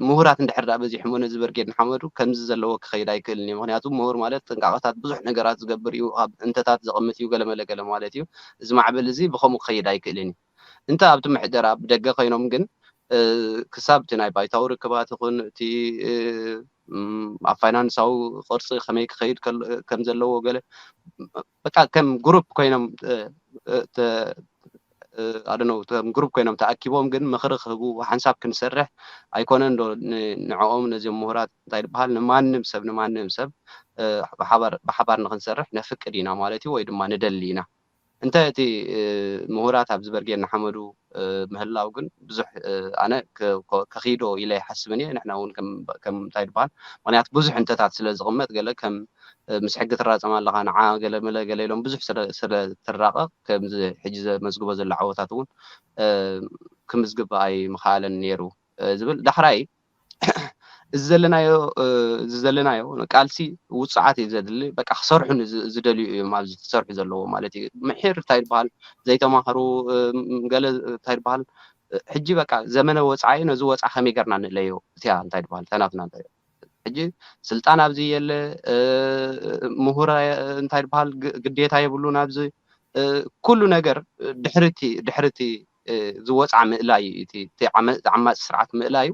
B: ምሁራት እንድሕር ዳ በዚሖሞ ነዚ በርጌና ሓመዱ ከምዚ ዘለዎ ክኸይድ ኣይክእልን እዩ ምክንያቱ ምሁር ማለት ጥንቃቐታት ብዙሕ ነገራት ዝገብር እዩ ኣብ እንተታት ዘቕምጥ እዩ ገለመለገለ ማለት እዩ እዚ ማዕበል እዚ ብከምኡ ክኸይድ ኣይክእልን እዩ እንተ ኣብቲ ምሕደራ ብደገ ኮይኖም ግን ክሳብ እቲ ናይ ባይታዊ ርክባት ይኹን እቲ ኣብ ፋይናንሳዊ ቅርፂ ከመይ ክኸይድ ከም ዘለዎ ገለ በቃ ከም ግሩፕ ኮይኖም ኣደነው ግሩፕ ኮይኖም ተኣኪቦም ግን ምኽሪ ክህቡ ሓንሳብ ክንሰርሕ ኣይኮነን ዶ ንዕኦም ነዚኦም ምሁራት እንታይ ድበሃል ንማንም ሰብ ብሓባር ንክንሰርሕ ነፍቅድ ኢና ማለት እዩ ወይ ድማ ንደሊ ኢና እንታይ እቲ ምሁራት ኣብዚ በርጌና ሓመዱ ምህላው ግን ብዙሕ ኣነ ከኺዶ ኢለ ይሓስብን እየ ንሕና እውን ከም እንታይ ድበሃል ምክንያቱ ብዙሕ እንተታት ስለ ዝቕመጥ ገለ ከም ምስ ሕጊ ትራፀም ኣለኻ ንዓ ገለ ኢሎም ብዙሕ ስለትራቐቕ ከምዚ ሕጂ ዘመዝግቦ ዘሎ ዓወታት እውን ክምዝግብ ኣይምኽኣለን ነይሩ ዝብል ዳሕራይ እዚ ዘለናዮ ቃልሲ ውፅዓት እዩ ዘድሊ በቃ ክሰርሑ ዝደልዩ እዮም ኣብዚ ዝሰርሑ ዘለዎ ማለት እዩ ምሕር እንታይ ድበሃል ዘይተማሃሩ ገለ እንታይ ድበሃል ሕጂ በቃ ዘመነ ወፃኢ ነዚ ወፃኢ ከመይ ጌርና ንለዮ እቲያ እንታይ ድበሃል ተናትና እንታይ ሕጂ ስልጣን ኣብዚ የለ ምሁር እንታይ ድበሃል ግዴታ የብሉን ኣብዚ ኩሉ ነገር ድሕርቲ ዝወፃ ምእላይ እቲ ዓማፅ ስርዓት ምእላዩ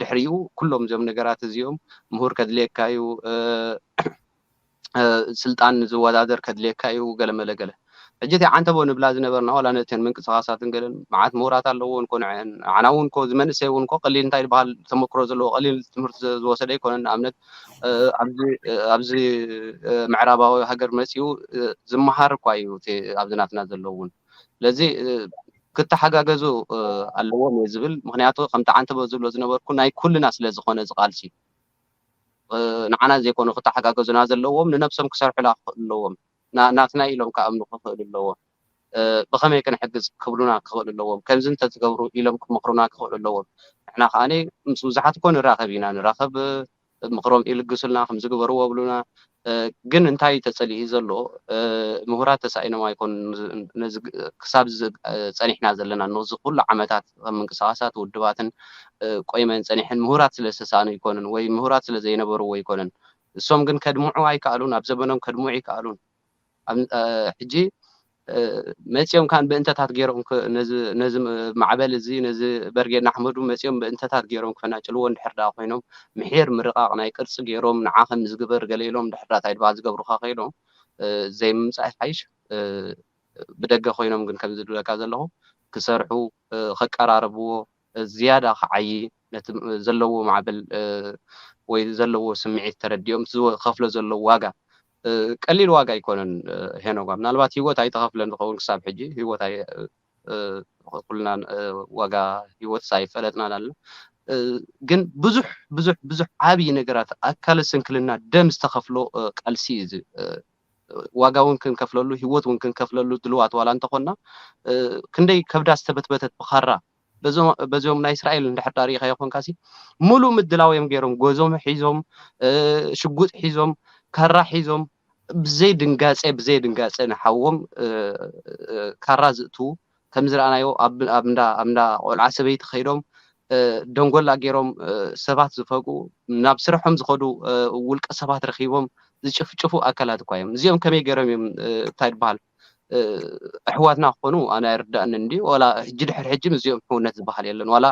B: ድሕሪኡ ኩሎም እዞም ነገራት እዚኦም ምሁር ከድልየካ እዩ ስልጣን ዝወዳደር ከድልየካ እዩ ገለመለገለ حجتي عنت بون بلاد نبرنا ولا نتن من قصاصات نقلن معات مورات الله نكون عنا ونكو زمن سي ونكو قليل انتي بحال تمكرو زلو قليل تمرت زوسد يكون امنت ابزي معراباوي هاجر مسيو زمهار كوايو تي ابزناتنا زلوون لذي ክተሓጋገዙ ኣለዎም እየ ዝብል ምክንያቱ ከምቲ ዓንተ በዝብሎ ዝነበርኩ ናይ ኩልና ስለ ዝኾነ ዝቃልሲ ንዓና ዘይኮኑ ክተሓጋገዙና ዘለዎም ንነብሶም ክሰርሑላ ክኽእል ኣለዎም ናትና ኢሎም ከኣምኑ ክኽእል ኣለዎም ብኸመይ ክንሕግዝ ክብሉና ክኽእል ኣለዎም ከምዚ እንተትገብሩ ኢሎም ክመክሩና ክኽእል ኣለዎም ንሕና ከዓኒ ምስ ብዙሓት እኮ ንራኸብ ኢና ንራኸብ ምክሮም ይልግሱልና ከም ዝግበርዎ ብሉና ግን እንታይ ተጸሊኡ ዘሎ ምሁራት ተሳኢኖም ኣይኮን ነዚ ክሳብ ፀኒሕና ዘለና ነዚ ኩሉ ዓመታት ምንቅስቃሳት ውድባትን ቆይመን ፀኒሕን ምሁራት ስለ ዝተሳኣኑ ይኮንን ወይ ምሁራት ስለ ዘይነበርዎ ይኮንን እሶም ግን ከድምዑ ኣይከኣሉን ኣብ ዘበኖም ከድምዑ ይከኣሉን ሕጂ መፅኦም ካን ብእንተታት ገይሮም ነዚ ማዕበል እዚ ነዚ በርጌና ኣሕመዱ መፅኦም ብእንተታት ገይሮም ክፈናጭልዎ እንድሕር ዳ ኮይኖም ምሕር ምርቃቕ ናይ ቅርፂ ገይሮም ንዓኸም ዝግበር ገለ ኢሎም እንድሕር ዳ ታይድባ ዝገብሩካ ኮይኖም ዘይምምፃእ ሓይሽ ብደገ ኮይኖም ግን ከም ዝድለካ ዘለኹ ክሰርሑ ከቀራርብዎ ዝያዳ ክዓይ ነቲ ዘለዎ ማዕበል ወይ ዘለዎ ስምዒት ተረዲኦም ዝኸፍሎ ዘለዎ ዋጋ ቀሊል ዋጋ ይኮነን ሄኖጋ ምናልባት ህይወት ኣይተኸፍለን ዝኸውን ክሳብ ሕጂ ህይወት ኩልና ዋጋ ህይወት ሳይፈለጥና ኣለና ግን ብዙሕ ዓብይ ነገራት ኣካለ ስንክልና ደም ዝተኸፍሎ ቃልሲ እዚ ዋጋ እውን ክንከፍለሉ ህይወት እውን ክንከፍለሉ ድልዋት ዋላ እንተኾና ክንደይ ከብዳ ዝተበትበተት ብኻራ በዚኦም ናይ እስራኤል እንድሕር ዳሪኻ ይኾንካሲ ሙሉእ ምድላው ገይሮም ጎዞም ሒዞም ሽጉጥ ሒዞም ካራ ሒዞም ብዘይ ድንጋፀ ንሓዎም ካራ ዝእትዉ ከም ዝረኣናዮ ኣብንዳ ቆልዓ ሰበይቲ ከይዶም ደንጎላ ገይሮም ሰባት ዝፈቁ ናብ ስርሖም ዝኸዱ ውልቀ ሰባት ረኺቦም ዝጭፍጭፉ ኣካላት እኳ እዮም እዚኦም ከመይ ገይሮም እዮም እንታይ ትበሃል ኣሕዋትና ክኾኑ ኣነ ኣይርዳእኒ እንዲ ዋላ ሕጂ ድሕሪ ሕጂ እዚኦም ሕውነት ዝበሃል የለን ዋላ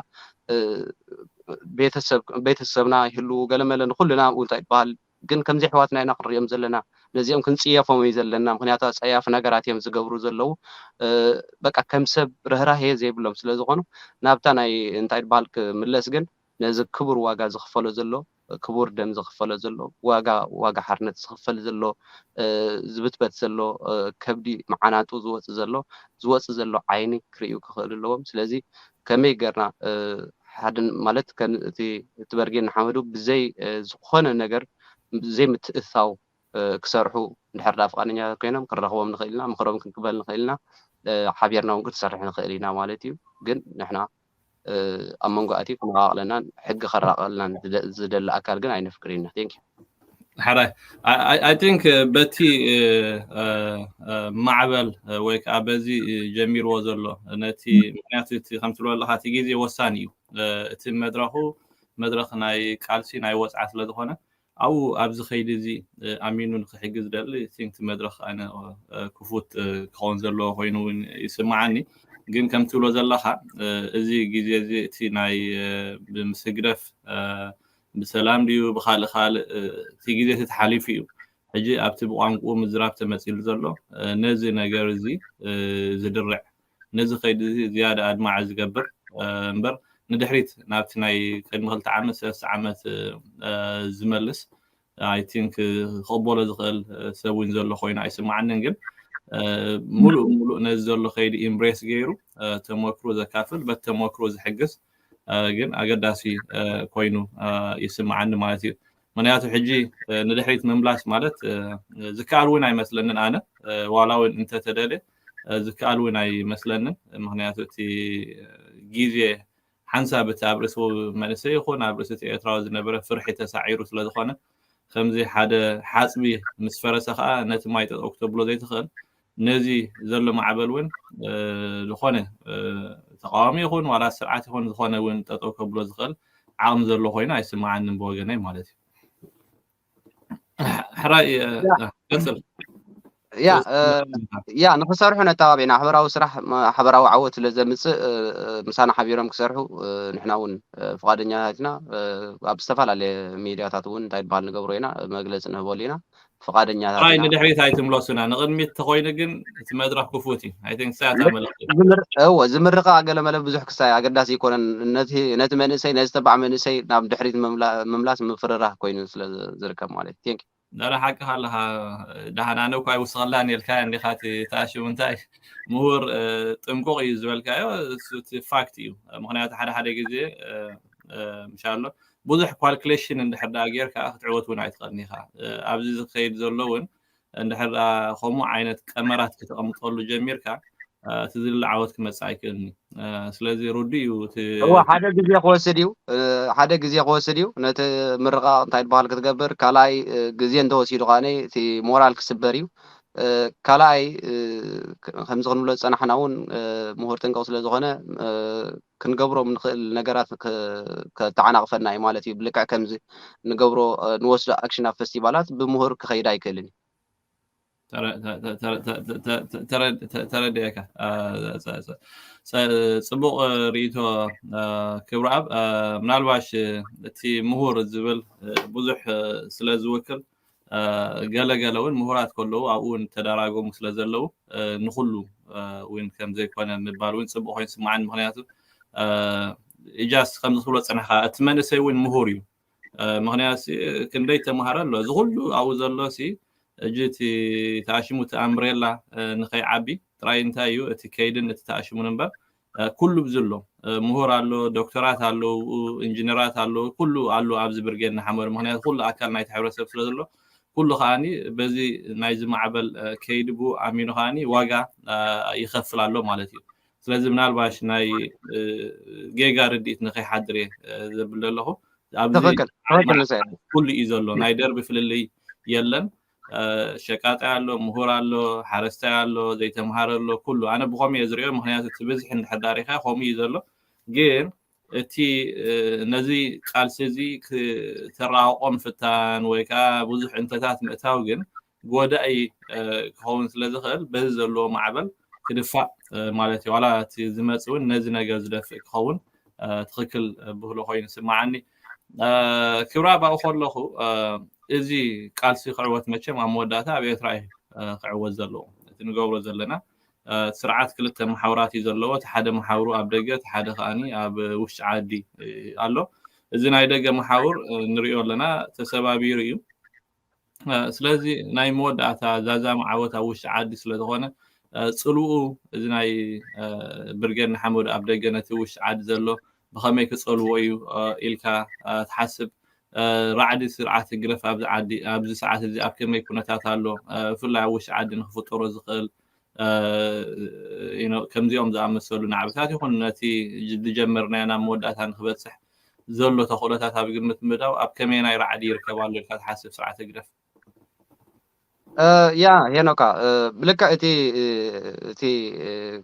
B: ቤተሰብና ይህሉ ገለመለ ንኩልና እንታይ ትበሃል ግን ከምዚ ኣሕዋትና ኢና ክንሪኦም ዘለና ነዚኦም ክንፅየፎም እዩ ዘለና ምክንያቱ ፀያፍ ነገራት እዮም ዝገብሩ ዘለው በቃ ከም ሰብ ርህራሄ ዘይብሎም ስለ ዝኾኑ ናብታ ናይ እንታይ ትበሃል ክምለስ ግን ነዚ ክቡር ዋጋ ዝኽፈሎ ዘሎ ክቡር ደም ዝኽፈሎ ዘሎ ዋጋ ሓርነት ዝኽፈል ዘሎ ዝብትበት ዘሎ ከብዲ መዓናጡ ዝወፅእ ዘሎ ዓይኒ ክርእዩ ክኽእል ኣለዎም ስለዚ ከመይ ገርና ሓድን ማለት እቲ በርጌን ሓመዱ ብዘይ ዝኾነ ነገር ብዘይ ምትእታው ክሰርሑ እንድሕር ዳ ፍቃደኛ ኮይኖም ክንረኽቦም ንኽእል ኢና ምክሮም ክንቅበል ንኽእል ኢና ሓቢርና እውን ክትሰርሕ ንኽእል ኢና ማለት እዩ ግን ንሕና ኣብ መንጎ ኣቲ ክነቃቕለናን ሕጊ ከራቐልናን ዝደሊ ኣካል ግን ኣይነፍቅር ኢና ቴንክ
A: ሓራይ ኣይ ቲንክ በቲ ማዕበል ወይ ከዓ በዚ ጀሚርዎ ዘሎ ነቲ ምክንያቱ እቲ ከም ትብለለካ እቲ ግዜ ወሳኒ እዩ እቲ መድረኽ ናይ ቃልሲ ናይ ወፅዓ ስለ ዝኾነ ኣብኡ ኣብዚ ከይዲ እዚ ኣሚኑ ንክሕግዝ ደሊ ቲንክ መድረኽ ኣነ ክፉት ክኸውን ዘለዎ ኮይኑ ይስማዓኒ ግን ከም ትብሎ ዘለካ እዚ ግዜ እዚ እቲ ናይ ብምስግደፍ ብሰላም ድዩ ብካልእ እቲ ግዜ ተሓሊፉ እዩ ሕጂ ኣብቲ ብቋንቋ ምዝራብ ተመፂሉ ዘሎ ነዚ ነገር እዚ ዝድርዕ ነዚ ከይዲ እዚ ዝያዳ ኣድማዕ ዝገብር እምበር ንድሕሪት ናብቲ ናይ ቅድሚ 2 ዓመት 3 ዓመት ዝመልስ ኣይ ቲንክ ክቕበሎ ዝኽእል ሰብ እውን ዘሎ ኮይኑ ኣይስማዓንን ግን ሙሉእ ነዚ ዘሎ ከይዲ ኢምብሬስ ገይሩ ተመክሮ ዘካፍል በቲ ተመክሮ ዝሕግዝ ግን ኣገዳሲ ኮይኑ ይስማዓኒ ማለት እዩ ምክንያቱ ሕጂ ንድሕሪት ምምላስ ማለት ዝከኣል እውን ኣይመስለንን ኣነ ዋላ እውን እንተተደልየ ዝከኣል እውን ኣይመስለንን ምክንያቱ እቲ ግዜ ሓንሳብ እቲ ኣብ ርእሲ መንእሰይ ይኹን ኣብ ርእሲ ኤርትራዊ ዝነበረ ፍርሒ ተሳዒሩ ስለ ዝኾነ ከምዚ ሓደ ሓፅቢ ምስ ፈረሰ ከዓ ነቲ ማይ ጠጠው ክተብሎ ዘይትኽእል ነዚ ዘሎ ማዕበል እውን ዝኾነ ተቃዋሚ ይኹን ዋላ ስርዓት ይኹን ዝኾነ እውን ጠጠው ከብሎ ዝኽእል ዓቕሚ ዘሎ ኮይኑ ኣይስማዓንን ብወገነይ ማለት እዩ ሕራይ ቀፅል ያ
B: ንክሰርሑ ነተባቢዕና ሕብራዊ ስራሕ ሕብራዊ ዓወት ስለ ዘምፅእ ምሳና ሓቢሮም ክሰርሑ ንሕና እውን ፍቃደኛታት ኢና ኣብ ዝተፈላለየ ሚድያታት እውን እንታይ ትበሃል ንገብሮ ኢና መግለፂ ንህበሉ ኢና فقادنيات
A: راي
B: هاتنا
A: ندحريت هاي تملوسنا نغنميت تخوين جن تمدرك كفوتي I think ساعة عمل
B: زمرقة قال ملا بزح كساي أقداس يكون نت منسي نت تبع منسي نام دحريت مملاس مفرره كوين زركب مالي تينك
A: لا حق هلا دهنا أنا وكاي وصلاني الكائن اللي خاتي تاشو انتاي مهور تمقوق يزول كايو فاكتيو مهنيات حدا جزء إن شاء الله بوضح كالكوليشن إن حدا غير كا تعوت وين عيتقني خا أبزيز خيد زلون إن حدا خمو عينت كاميرات كتقمطلو جمير كا تزل عوت كمسايكلني سلازي رودي
B: هو حدا جزية خوسديو نت مرقة انتاي بحال كتقبر كالاي جزية انتو سيدو غاني تي مورال كسبريو كالاي خمس غنولة أنا حناون مهورتن قوسلة زغنة كنقبرو من النجارات كتعانق فناي مالتي بلكع كمزي نقبرو نوصل أكشن فيستيفالات بمهور كخيدا يكلني
A: ترى ديكا صبوق ريتو كبراب منالواش تي مهور الزبل بزح سلازوكل قالون مهورات كله أو تدراجو مسلازلو نخلو وين كم زي كنا نبال وين صبوق وين سمعان مهنياته إجاز خمس خلوات أنا أتمنى سوين مهوريو مهنياسي كنديت مهارة له زغلو أو زلاسي جيتي تعشموت أمبريلا نخي عبي تراي انتايو اتكايدن تتعشمو نمبر كله بزلو مهور على دكتورات على انجينيرات على كله على عبز برجن حمر مهنيات كله أكل نايت حورسب سلازلو كله خاني بزي نايز معبل كيدبو أمينو خاني واقع يخفل على مالتي لازم نالباش ناي جيجا رديت نخي حدري زبل له
B: تفكر نسأل
A: كل إيزولو ناي درب في اللي يلن شكات على مهور على حرست على زي تمهار له كله أنا بقوم يزرعه مهنيات تبزح عند حداريخا قوم يزرله غير تي نزي قال سيزي تراقم فتان ويكا بزح انتتات مأتاوجن قودأي كون سلازخل بزلو معبل كدفع مالتي ولا تزمتون نزي نجاز دفع كون تخكل بهلو خوين سمعني كبرى بأخور له إزي قالسي خعوت متشم عموداتها بيت رأي خعوت زلو تنقول زلنا سرعات كلها محاورات يزلوا تحدى محاورو أبدقة تحدى خاني أب وش عادي قالوا إذا نايدقة محاور نريو لنا تسبابي ريو سلازي ناي موداتها زازا معاوتها وش عادي سلازغونا صلوه إذا ناي برجن حمود أبدقة نتوش عاد زلو بخميك تصلوا ويو إلكا تحسب رعد سرعات جرف أبز ساعات زي أبكر يكون تاتالو فلا وش عاد نخفط رزق كم زيوم زي أمسولو نعبتات يكون نتي جد جمرنا أنا موداتها نخبت صح زلوا تخلتها بقمة مدى وأبكمين أي رعد يركبوا اللي تحسب سرعات جرف
B: يا هناكا بلكا اتي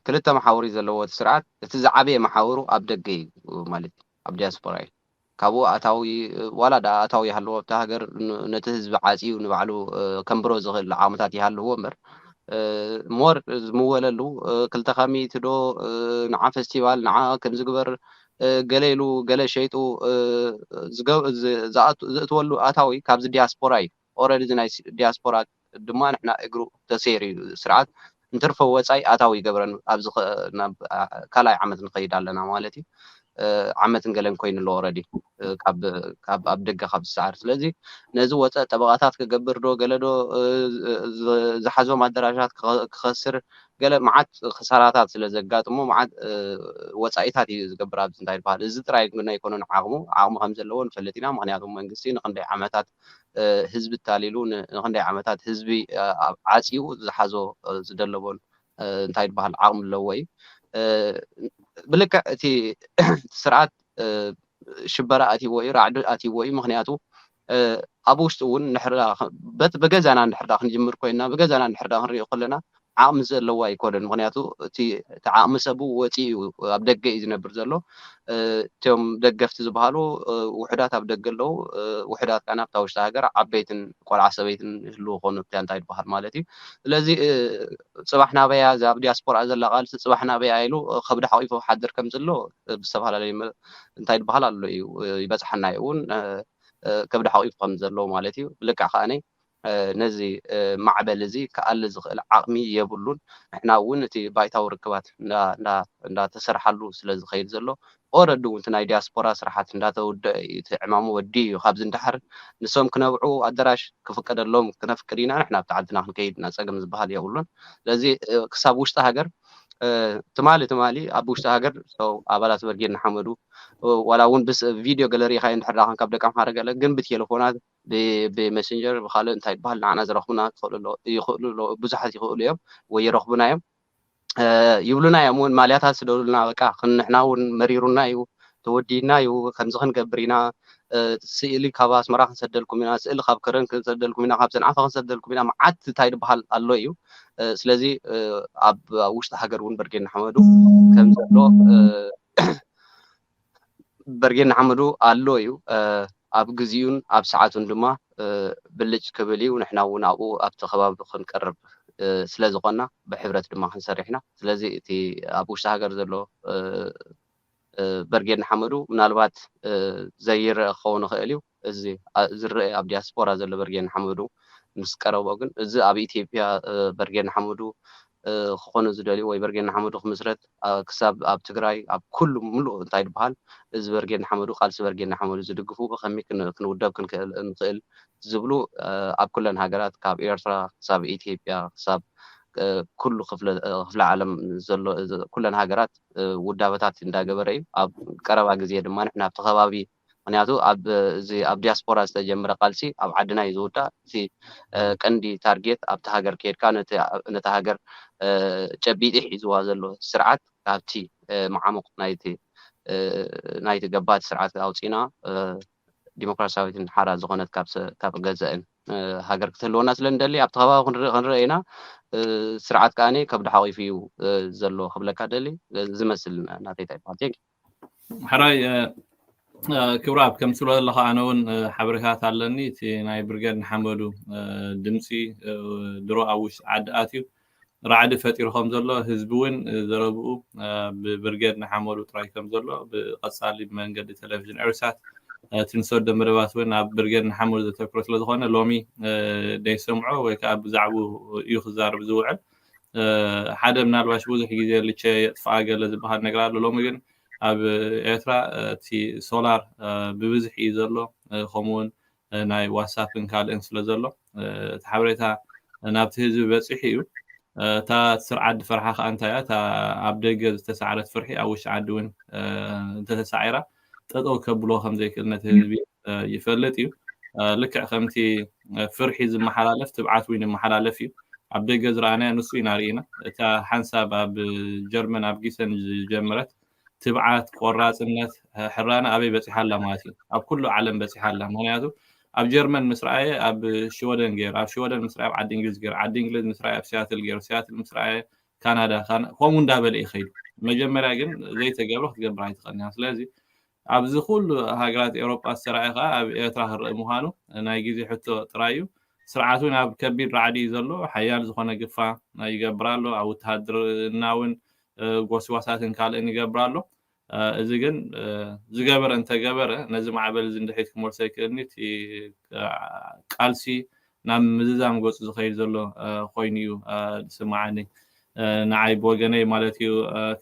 B: كلتا محاوري زلوات سرعات تزعبي محاورو أبدقي مالتي أبدياسبوراي كابو أتاوي ولا دا أتاوي هلو بتاهجر نتهز بعاسي ونبعلو كمبرو زغل عامتاتي هلو ومر مور موللو كلتا خامي تدو نعا فستيفال نعا كم زقبر قليلو قلي شيتو زأتولو أتاوي كابز دياسبوراي أوريدي زي دياسبورا دما نحنا اجرو تسيري سرعات نترفو وصاي أتاوي قبرن أبز كلاي عمت نقيد علينا مالتي عمت نقلن كوين اللي أوريدي كاب أبدقة خب السعر سلازي نزو وصا تبغاتات كقبر دو قلدو زحزو مع الدراجات كخسر قال معات خسارات سلازقات مو معات وصايتات يقبر أبز نتايل بحال إذا ترايق منه يكونون عاقمو خمسة اللون فلتينا مغنياتهم منقسين نقندي عمتات حزب التاليلون نقندي عمتات حزبي عاسيو زحزو زدلبون نتايل بحال عاقم اللوي بلك أتي سرعات شبرة أتي وي رعد أتي وي مغنياتو أبوشتون نحردا بجزانا نحردا خنجمر كوينا بجزانا نحردا خنري قلنا عام زلوا يكون مغنياتو تي تعام سبو وتي أبدق إذن برزلو تيوم دقفت زبالو وحدات أبدقلو وحدات أنا بتاوش تاجر عبيتن قول عصبيتن اللو خون بتاعن تايد بحر مالتي الذي صباحنا بيا زاب دياسبورا زلا قال صباحنا بيا إلو خبر حويفو حدر كم زلو بسبب هذا تايد بحر اللي يبصحنا يقول كبد حويف كم زلو مالتي لك عخاني ነዚ ማዕበል እዚ ከኣሊ ዝኽእል ዓቕሚ የብሉን ንሕና እውን እቲ ባይታዊ ርክባት እንዳተሰርሓሉ ስለ ዝኸይድ ዘሎ ኦረዲ እውን እቲ ናይ ዲያስፖራ ስራሓት እንዳተወድአ እቲ ዕማሙ ወዲ እዩ ካብዚ እንዳሓር ንሶም ክነብዑ ኣዳራሽ ክፍቀደሎም ክነፍቅድ ኢና ንሕና ኣብቲ ዓድና ክንከይድ እና ፀገም ዝበሃል የብሉን ስለዚ ክሳብ ውሽጢ ሃገር ትማሊ ኣብ ውሽጢ ሃገር ኣባላት በርጌድ ንሓመዱ ዋላ እውን ብስ ቪድዮ ገለሪ ካ እንድሕር ካብ ደቂ ኣምሓራ ገለ ግን ብቴሌፎናት ብሜሴንጀር ብካልእ እንታይ ይበሃል ንዓና ዝረኽቡና ይኽእሉ ብዙሓት ይኽእሉ እዮም ወይ ይረኽቡና እዮም ይብሉና እዮም እውን ማልያታት ስደውሉና በቃ ንሕና እውን መሪሩና እዩ ተወዲድና እዩ ከምዚ ክንገብር ኢና ስእሊ ካብ ኣስመራ ክንሰደልኩም ኢና ስእሊ ካብ ከረን ክንሰደልኩም ኢና ካብ ሰንዓፈ ክንሰደልኩም ኢና መዓት እንታይ ዝበሃል ኣሎ እዩ ስለዚ ኣብ ውሽጢ ሃገር እውን በርጌድ ንሓመዱ ከም ዘሎ በርጌድ ንሓመዱ ኣሎ እዩ ኣብ ግዜኡን ኣብ ሰዓቱን ድማ ብልጭ ክብል እዩ ንሕና እውን ኣብኡ ኣብቲ ከባቢ ክንቀርብ ስለ ዝኾንና ብሕብረት ድማ ክንሰርሕ ኢና ስለዚ እቲ ኣብ ውሽጢ ሃገር ዘሎ በርጌድ ንሓመዱ ምናልባት ዘይርአ ክኸውን ይኽእል እዩ እዚ ዝርአ ኣብ ዲያስፖራ ዘሎ በርጌድ ንሓመዱ ምስ ቀረቦ ግን እዚ ኣብ ኢትዮጵያ በርጌድ ንሓመዱ ክኾኑ ዝደልዩ ወይ በርጌድ ንሓመዱ ክምስረት ክሳብ ኣብ ትግራይ ኣብ ኩሉ ሙሉእ እንታይ ይበሃል እዚ በርጌድ ንሓመዱ ቃልሲ በርጌድ ንሓመዱ ዝድግፉ ብከመይ ክንውደብ ክንክእል ዝብሉ ኣብ ኩለን ሃገራት ካብ ኤርትራ ክሳብ ኢትዮጵያ ክሳብ ኩሉ ክፍለ ዓለም ዘሎ ኩለን ሃገራት ውዳበታት እንዳገበረ እዩ ኣብ ቀረባ ግዜ ድማ ንሕና ኣብቲ ከባቢ ምክንያቱ ኣብ ዲያስፖራ ዝተጀመረ ቃልሲ ኣብ ዓድና እዩ ዝውዳእ እቲ ቀንዲ ታርጌት ኣብቲ ሃገር ከድካ ነቲ ሃገር ጨቢጢ ሒዝዋ ዘሎ ስርዓት ካብቲ መዓሙቕ ናይቲ ገባቲ ስርዓት ኣውፂና ዲሞክራሲያዊትን ሓራ ዝኾነት ካብ ገዘአን ሃገር ክትህልወና ስለ ንደሊ ኣብቲ ከባቢ ክንርአ ኢና ስርዓት ከዓኒ ከብዲ ሓቂፉ እዩ ዘሎ ክብለካ ደሊ ዝመስል ናተይታ ይበሃል ቴንክ
A: ሓራይ ክብራብ ከም ትብሎ ዘለካ ኣነ እውን ሓበሬታት ኣለኒ እቲ ናይ ብርጌድ ንሓመዱ ድምፂ ድሮ ኣብ ውሽጢ ዓዲ ኣትዩ ራዕዲ ፈጢሩ ከም ዘሎ ህዝቢ እውን ዘረብኡ ብብርጌድ ንሓመዱ ጥራይ ከም ዘሎ ብቐፃሊ መንገዲ ቴሌቭዥን ኤርሳት ትንሰዶ መደባት እውን ኣብ ብርጌድ ንሓመዱ ዘተክሮ ስለ ዝኾነ ሎሚ ደይሰምዖ ወይ ከዓ ብዛዕባ እዩ ክዛረብ ዝውዕል ሓደ ምናልባሽ ብዙሕ ግዜ ልቸ የጥፋኣ ገለ ዝበሃል ነገር ኣሎ ሎሚ ግን ኣብ ኤርትራ እቲ ሶላር ብብዝሕ እዩ ዘሎ ከምኡውን ናይ ዋትሳፕን ካልእን ስለ ዘሎ እቲ ሓበሬታ ናብቲ ህዝቢ በፂሕ እዩ እታ ስርዓት ድፈርሓ ከዓ እንታይ እያ እታ ኣብ ደገ ዝተሰዓረት ፍርሒ ኣብ ውሽጢ ዓዲ እውን እንተተሳዒራ ጠጠው ከብሎ ከም ዘይክእል ነቲ ህዝቢ ይፈልጥ እዩ ልክዕ ከምቲ ፍርሒ ዝመሓላለፍ ትብዓት እውን ይመሓላለፍ እዩ ኣብ ደገ ዝረኣናያ ንሱ ኢና ርኢና እታ ሓንሳብ ኣብ ጀርመን ኣብ ጊሰን ዝጀመረት ትብዓት ቆራፅነት ሕራና ኣበይ በፂሓ ኣላ ማለት እዩ ኣብ ኩሉ ዓለም በፂሓ ኣላ ምክንያቱ ኣብ ጀርመን ምስ ረኣየ ኣብ ሽወደን ገይሩ ኣብ ሽወደን ምስ ረኣየ ኣብ ዓዲ እንግሊዝ ገይሩ ዓዲ እንግሊዝ ምስ ረኣየ ኣብ ሲያትል ገይሩ ሲያትል ምስ ረኣየ ካናዳ ከምኡ እንዳበለ ይኸይዱ መጀመርያ ግን ዘይተገብሮ ክትገብር ኣይትኽእልና ስለዚ ኣብዚ ኩሉ ሃገራት ኤውሮጳ ዝተረኣየ ከዓ ኣብ ኤርትራ ክርአ ምዃኑ ናይ ግዜ ሕቶ ጥራይ እዩ ስርዓቱ ናብ ከቢድ ራዕዲ እዩ ዘሎ ሓያል ዝኾነ ግፋ ይገብር ኣሎ ኣብ ውትሃድርና እውን ጎስዋሳትን ካልእን ይገብር ኣሎ እዚ ግን ዝገበረ እንተገበረ ነዚ ማዕበል እዚ እንድሕሪት ክመልሶ ይክእልኒ እቲ ቃልሲ ናብ ምዝዛም ገፁ ዝኸይድ ዘሎ ኮይኑ እዩ ዝስማዓኒ ንዓይ ብወገነይ ማለት እዩ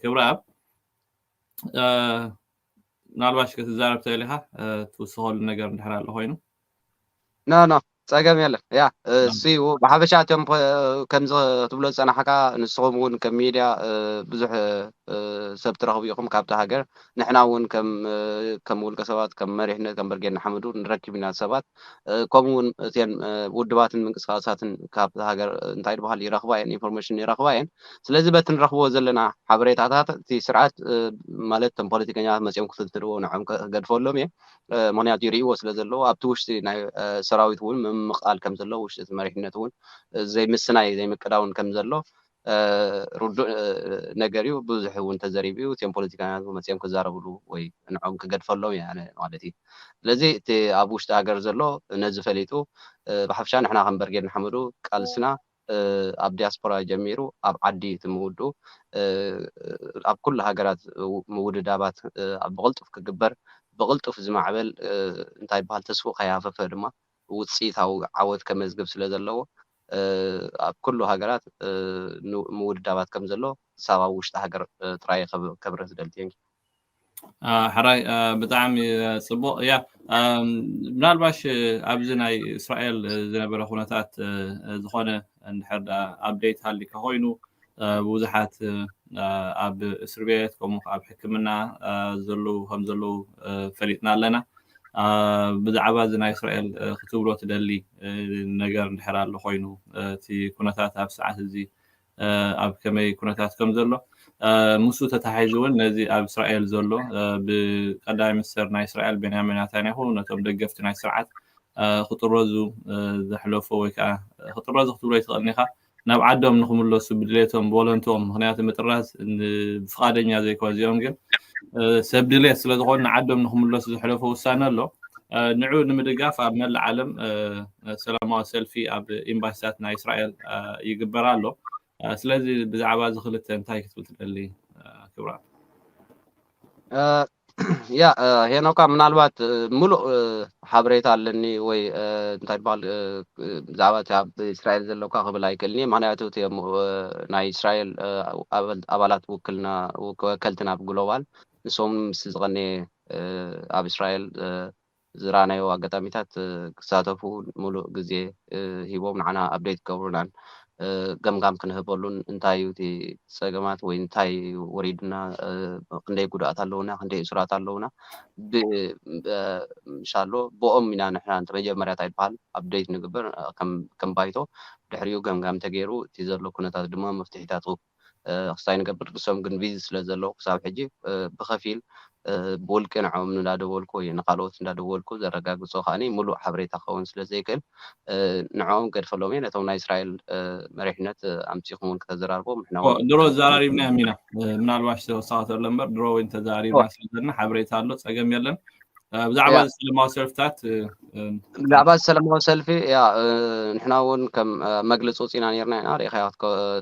A: ክብረኣብ ምናልባሽ ክትዛረብ ትኽእል ኢኻ ትውስኸሉ ነገር እንድሕር ኣሎ ኮይኑ
B: ኖ ፀገም የለን ያ እሱ ብሓፈሻ እቶም ከምዚ ክትብሎ ዝፀናሕካ ንስኹም እውን ከም ሚድያ ብዙሕ ሰብ ትረኽቡ ኢኹም ካብቲ ሃገር ንሕና እውን ከም ውልቀ ሰባት ከም መሪሕነት ከም በርጌድ ንሓመዱ ንረክብ ኢና ሰባት ከምኡ እውን እተን ውድባትን ምንቅስቃሳትን ካብቲ ሃገር እንታይ ዝበሃል ይረኽባ እየን ኢንፎርሜሽን ይረኽባ እየን ስለዚ በቲ ንረኽቦ ዘለና ሓበሬታታት እቲ ስርዓት ማለት እቶም ፖለቲከኛታት መፅኦም ክትትልዎ ንዖም ክገድፈሎም እየ ምክንያቱ ይርእይዎ ስለ ዘለዎ ኣብቲ ውሽጢ ናይ ሰራዊት እውን ምምቃል ከም ዘሎ ውሽጢ እቲ መሪሕነት እውን ዘይምስናይ ዘይምቅዳውን ከም ዘሎ ርዱእ ነገር እዩ ብዙሕ እውን ተዘሪቡ እዩ እቶም ፖለቲካኛት መፅኦም ክዛረብሉ ወይ ንዖም ክገድፈሎም እየ ማለት እዩ ስለዚ እቲ ኣብ ውሽጢ ሃገር ዘሎ ነዚ ፈሊጡ ብሓፈሻ ንሕና ከም በርጌድ ንሓመዱ ቃልስና ኣብ ዲያስፖራ ጀሚሩ ኣብ ዓዲ እቲ ምውድኡ ኣብ ኩሉ ሃገራት ምውድዳባት ብቕልጡፍ ክግበር ብቕልጡፍ ዝማዕበል እንታይ ይበሃል ተስፉ ከይሃፈፈ ድማ ውጽኢታዊ ዓወት ከመዝግብ ስለ ዘለዎ ኣብ ኩሉ ሃገራት ምውድዳባት ከም ዘሎ ሳብ ኣብ ውሽጢ ሃገር ጥራይ ከብረ ዝደልቲ እየ
A: حراي بتعم صبو يا ምናልባሽ ኣብዚ ናይ እስራኤል ዝነበረ ኩነታት ዝኾነ እንድሕር ኣፕዴት ሃሊካ ኮይኑ ብዙሓት ኣብ እስር ቤት ከምኡ ኣብ ሕክምና ዘለዉ ከም ዘለዉ ፈሊጥና ኣለና ብዛዕባ እዚ ናይ እስራኤል ክትብሎ ትደሊ ነገር እንድሕር ኣሎ ኮይኑ እቲ ኩነታት ኣብ ሰዓት እዚ ኣብ ከመይ ኩነታት ከም ዘሎ ሙሱ ተታሒዙ እውን ነዚ ኣብ እስራኤል ዘሎ ብቀዳማይ ሚኒስትር ናይ እስራኤል ቤንያሚን ኔታንያሁ ነቶም ደገፍቲ ናይ ስርዓት ክጥረዙ ዘሕለፎ ወይ ከዓ ክጥረዙ ክትብሎ ይትኽእል ኢኻ ናብ ዓዶም ንክምለሱ ብድሌቶም ብቮለንቶም ምክንያቱ ምጥራዝ ብፍቃደኛ ዘይኮነ እዚኦም ግን ሰብ ድሌት ስለ ዝኾኑ ንዓዶም ንክምለሱ ዘሕለፎ ውሳነ ኣሎ ንዑ ንምድጋፍ ኣብ መላእ ዓለም ሰላማዊ ሰልፊ ኣብ ኤምባሲታት ናይ እስራኤል ይግበር ኣሎ ስለዚ ብዛዕባ እዚ ክልተ እንታይ ክትብል ትደሊ ክብራ
B: ያ ሄኖካ ምናልባት ሙሉእ ሓበሬታ ኣለኒ ወይ እንታይ በሃል ብዛዕባ ኣብ እስራኤል ዘለውካ ክብል ኣይክእልኒ ምክንያቱ እትዮም ናይ እስራኤል ኣባላት ውክልና ወከልትና ኣብ ግሎባል ንሶም ምስ ዝቐነየ ኣብ እስራኤል ዝረኣናዮ ኣጋጣሚታት ክሳተፉ ሙሉእ ግዜ ሂቦም ንዓና ኣፕዴት ክገብሩናን ገምጋም ክንህበሉን እንታይ እዩ እቲ ፀገማት ወይ እንታይ ወሪድና ክንደይ ጉድኣት ኣለውና ክንደይ እሱራት ኣለውና ኢንሻሎ ብኦም ኢና ንሕና እንተ መጀመርያ እንታይ ይበሃል ኣፕዴት ንግበር ከም ባይቶ ድሕሪኡ ገምጋም ተገይሩ እቲ ዘሎ ኩነታት ድማ መፍትሒታቱ ክስታይ ንገብር ንሶም ግን ቢዚ ስለ ዘለዉ ክሳብ ሕጂ ብኸፊል ብውልቂ ንዖም እንዳደወልኩ ወይ ንካልኦት እንዳደወልኩ ዘረጋግፆ ከዓኒ ሙሉእ ሓበሬታ ክኸውን ስለ ዘይክእል ንዖም ገድፈሎም እየ ነቶም ናይ እስራኤል መሪሕነት ኣምፂኹምን ከተዘራርቦም ንሕና
A: ድሮ ዘራሪብና ሚና ምናልባሽ ተወሳኺ ዘሎ እምበር ድሮ ወይ ተዘራሪብና ስለዘለና ሓበሬታ ኣሎ ፀገም የለን ብዛዕባ ሰላማዊ ሰልፍታት
B: ብዛዕባ ሰላማዊ ሰልፊ ያ ንሕና እውን ከም መግለፂ ውፅኢና ነርና ኢና ሪኢኻ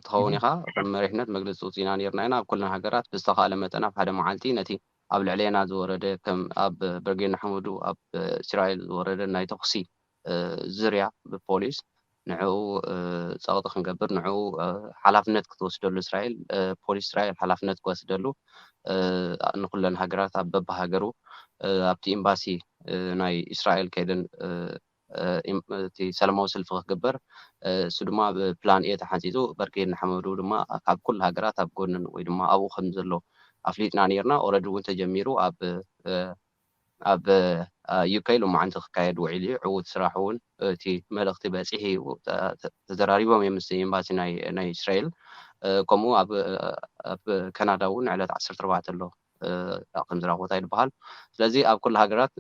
B: ትኸውን ኢኻ ከም መሪሕነት መግለፂ ውፅኢና ነርና ኢና ኣብ ኩለን ሃገራት ብዝተኻእለ መጠን ኣብ ሓደ መዓልቲ ነቲ ኣብ ልዕልና ዝወረደ ከም ኣብ ብርጌድ ንሓመዱ ኣብ እስራኤል ዝወረደ ናይ ተኽሲ ዝርያ ብፖሊስ ንዕኡ ፀቕጢ ክንገብር ንዕኡ ሓላፍነት ክትወስደሉ እስራኤል ፖሊስ እስራኤል ሓላፍነት ክወስደሉ ንኩለን ሃገራት ኣብ በቢሃገሩ ኣብቲ ኤምባሲ ናይ እስራኤል ከይደን እቲ ሰላማዊ ሰልፊ ክግበር እሱ ድማ ብፕላን ኤ ተሓንፂፁ ብርጌድ ንሓመዱ ድማ ኣብ ኩሉ ሃገራት ኣብ ጎንን ወይ ድማ ኣብኡ ከም ዘሎ ኣፍሊጥና ነርና ኦልሬዲ እውን ተጀሚሩ ኣብ ዩኬ ሎማዓንቲ ክካየድ ውዒሉ እዩ ዕዉት ስራሕ እውን እቲ መልእኽቲ በፂሒ ተዘራሪቦም እዮም ምስ ኤምባሲ ናይ እስራኤል ከምኡ ኣብ ካናዳ እውን ዕለት 14 ኣሎ ከም ዝራኽቦታ ይበሃል ስለዚ ኣብ ኩሉ ሃገራት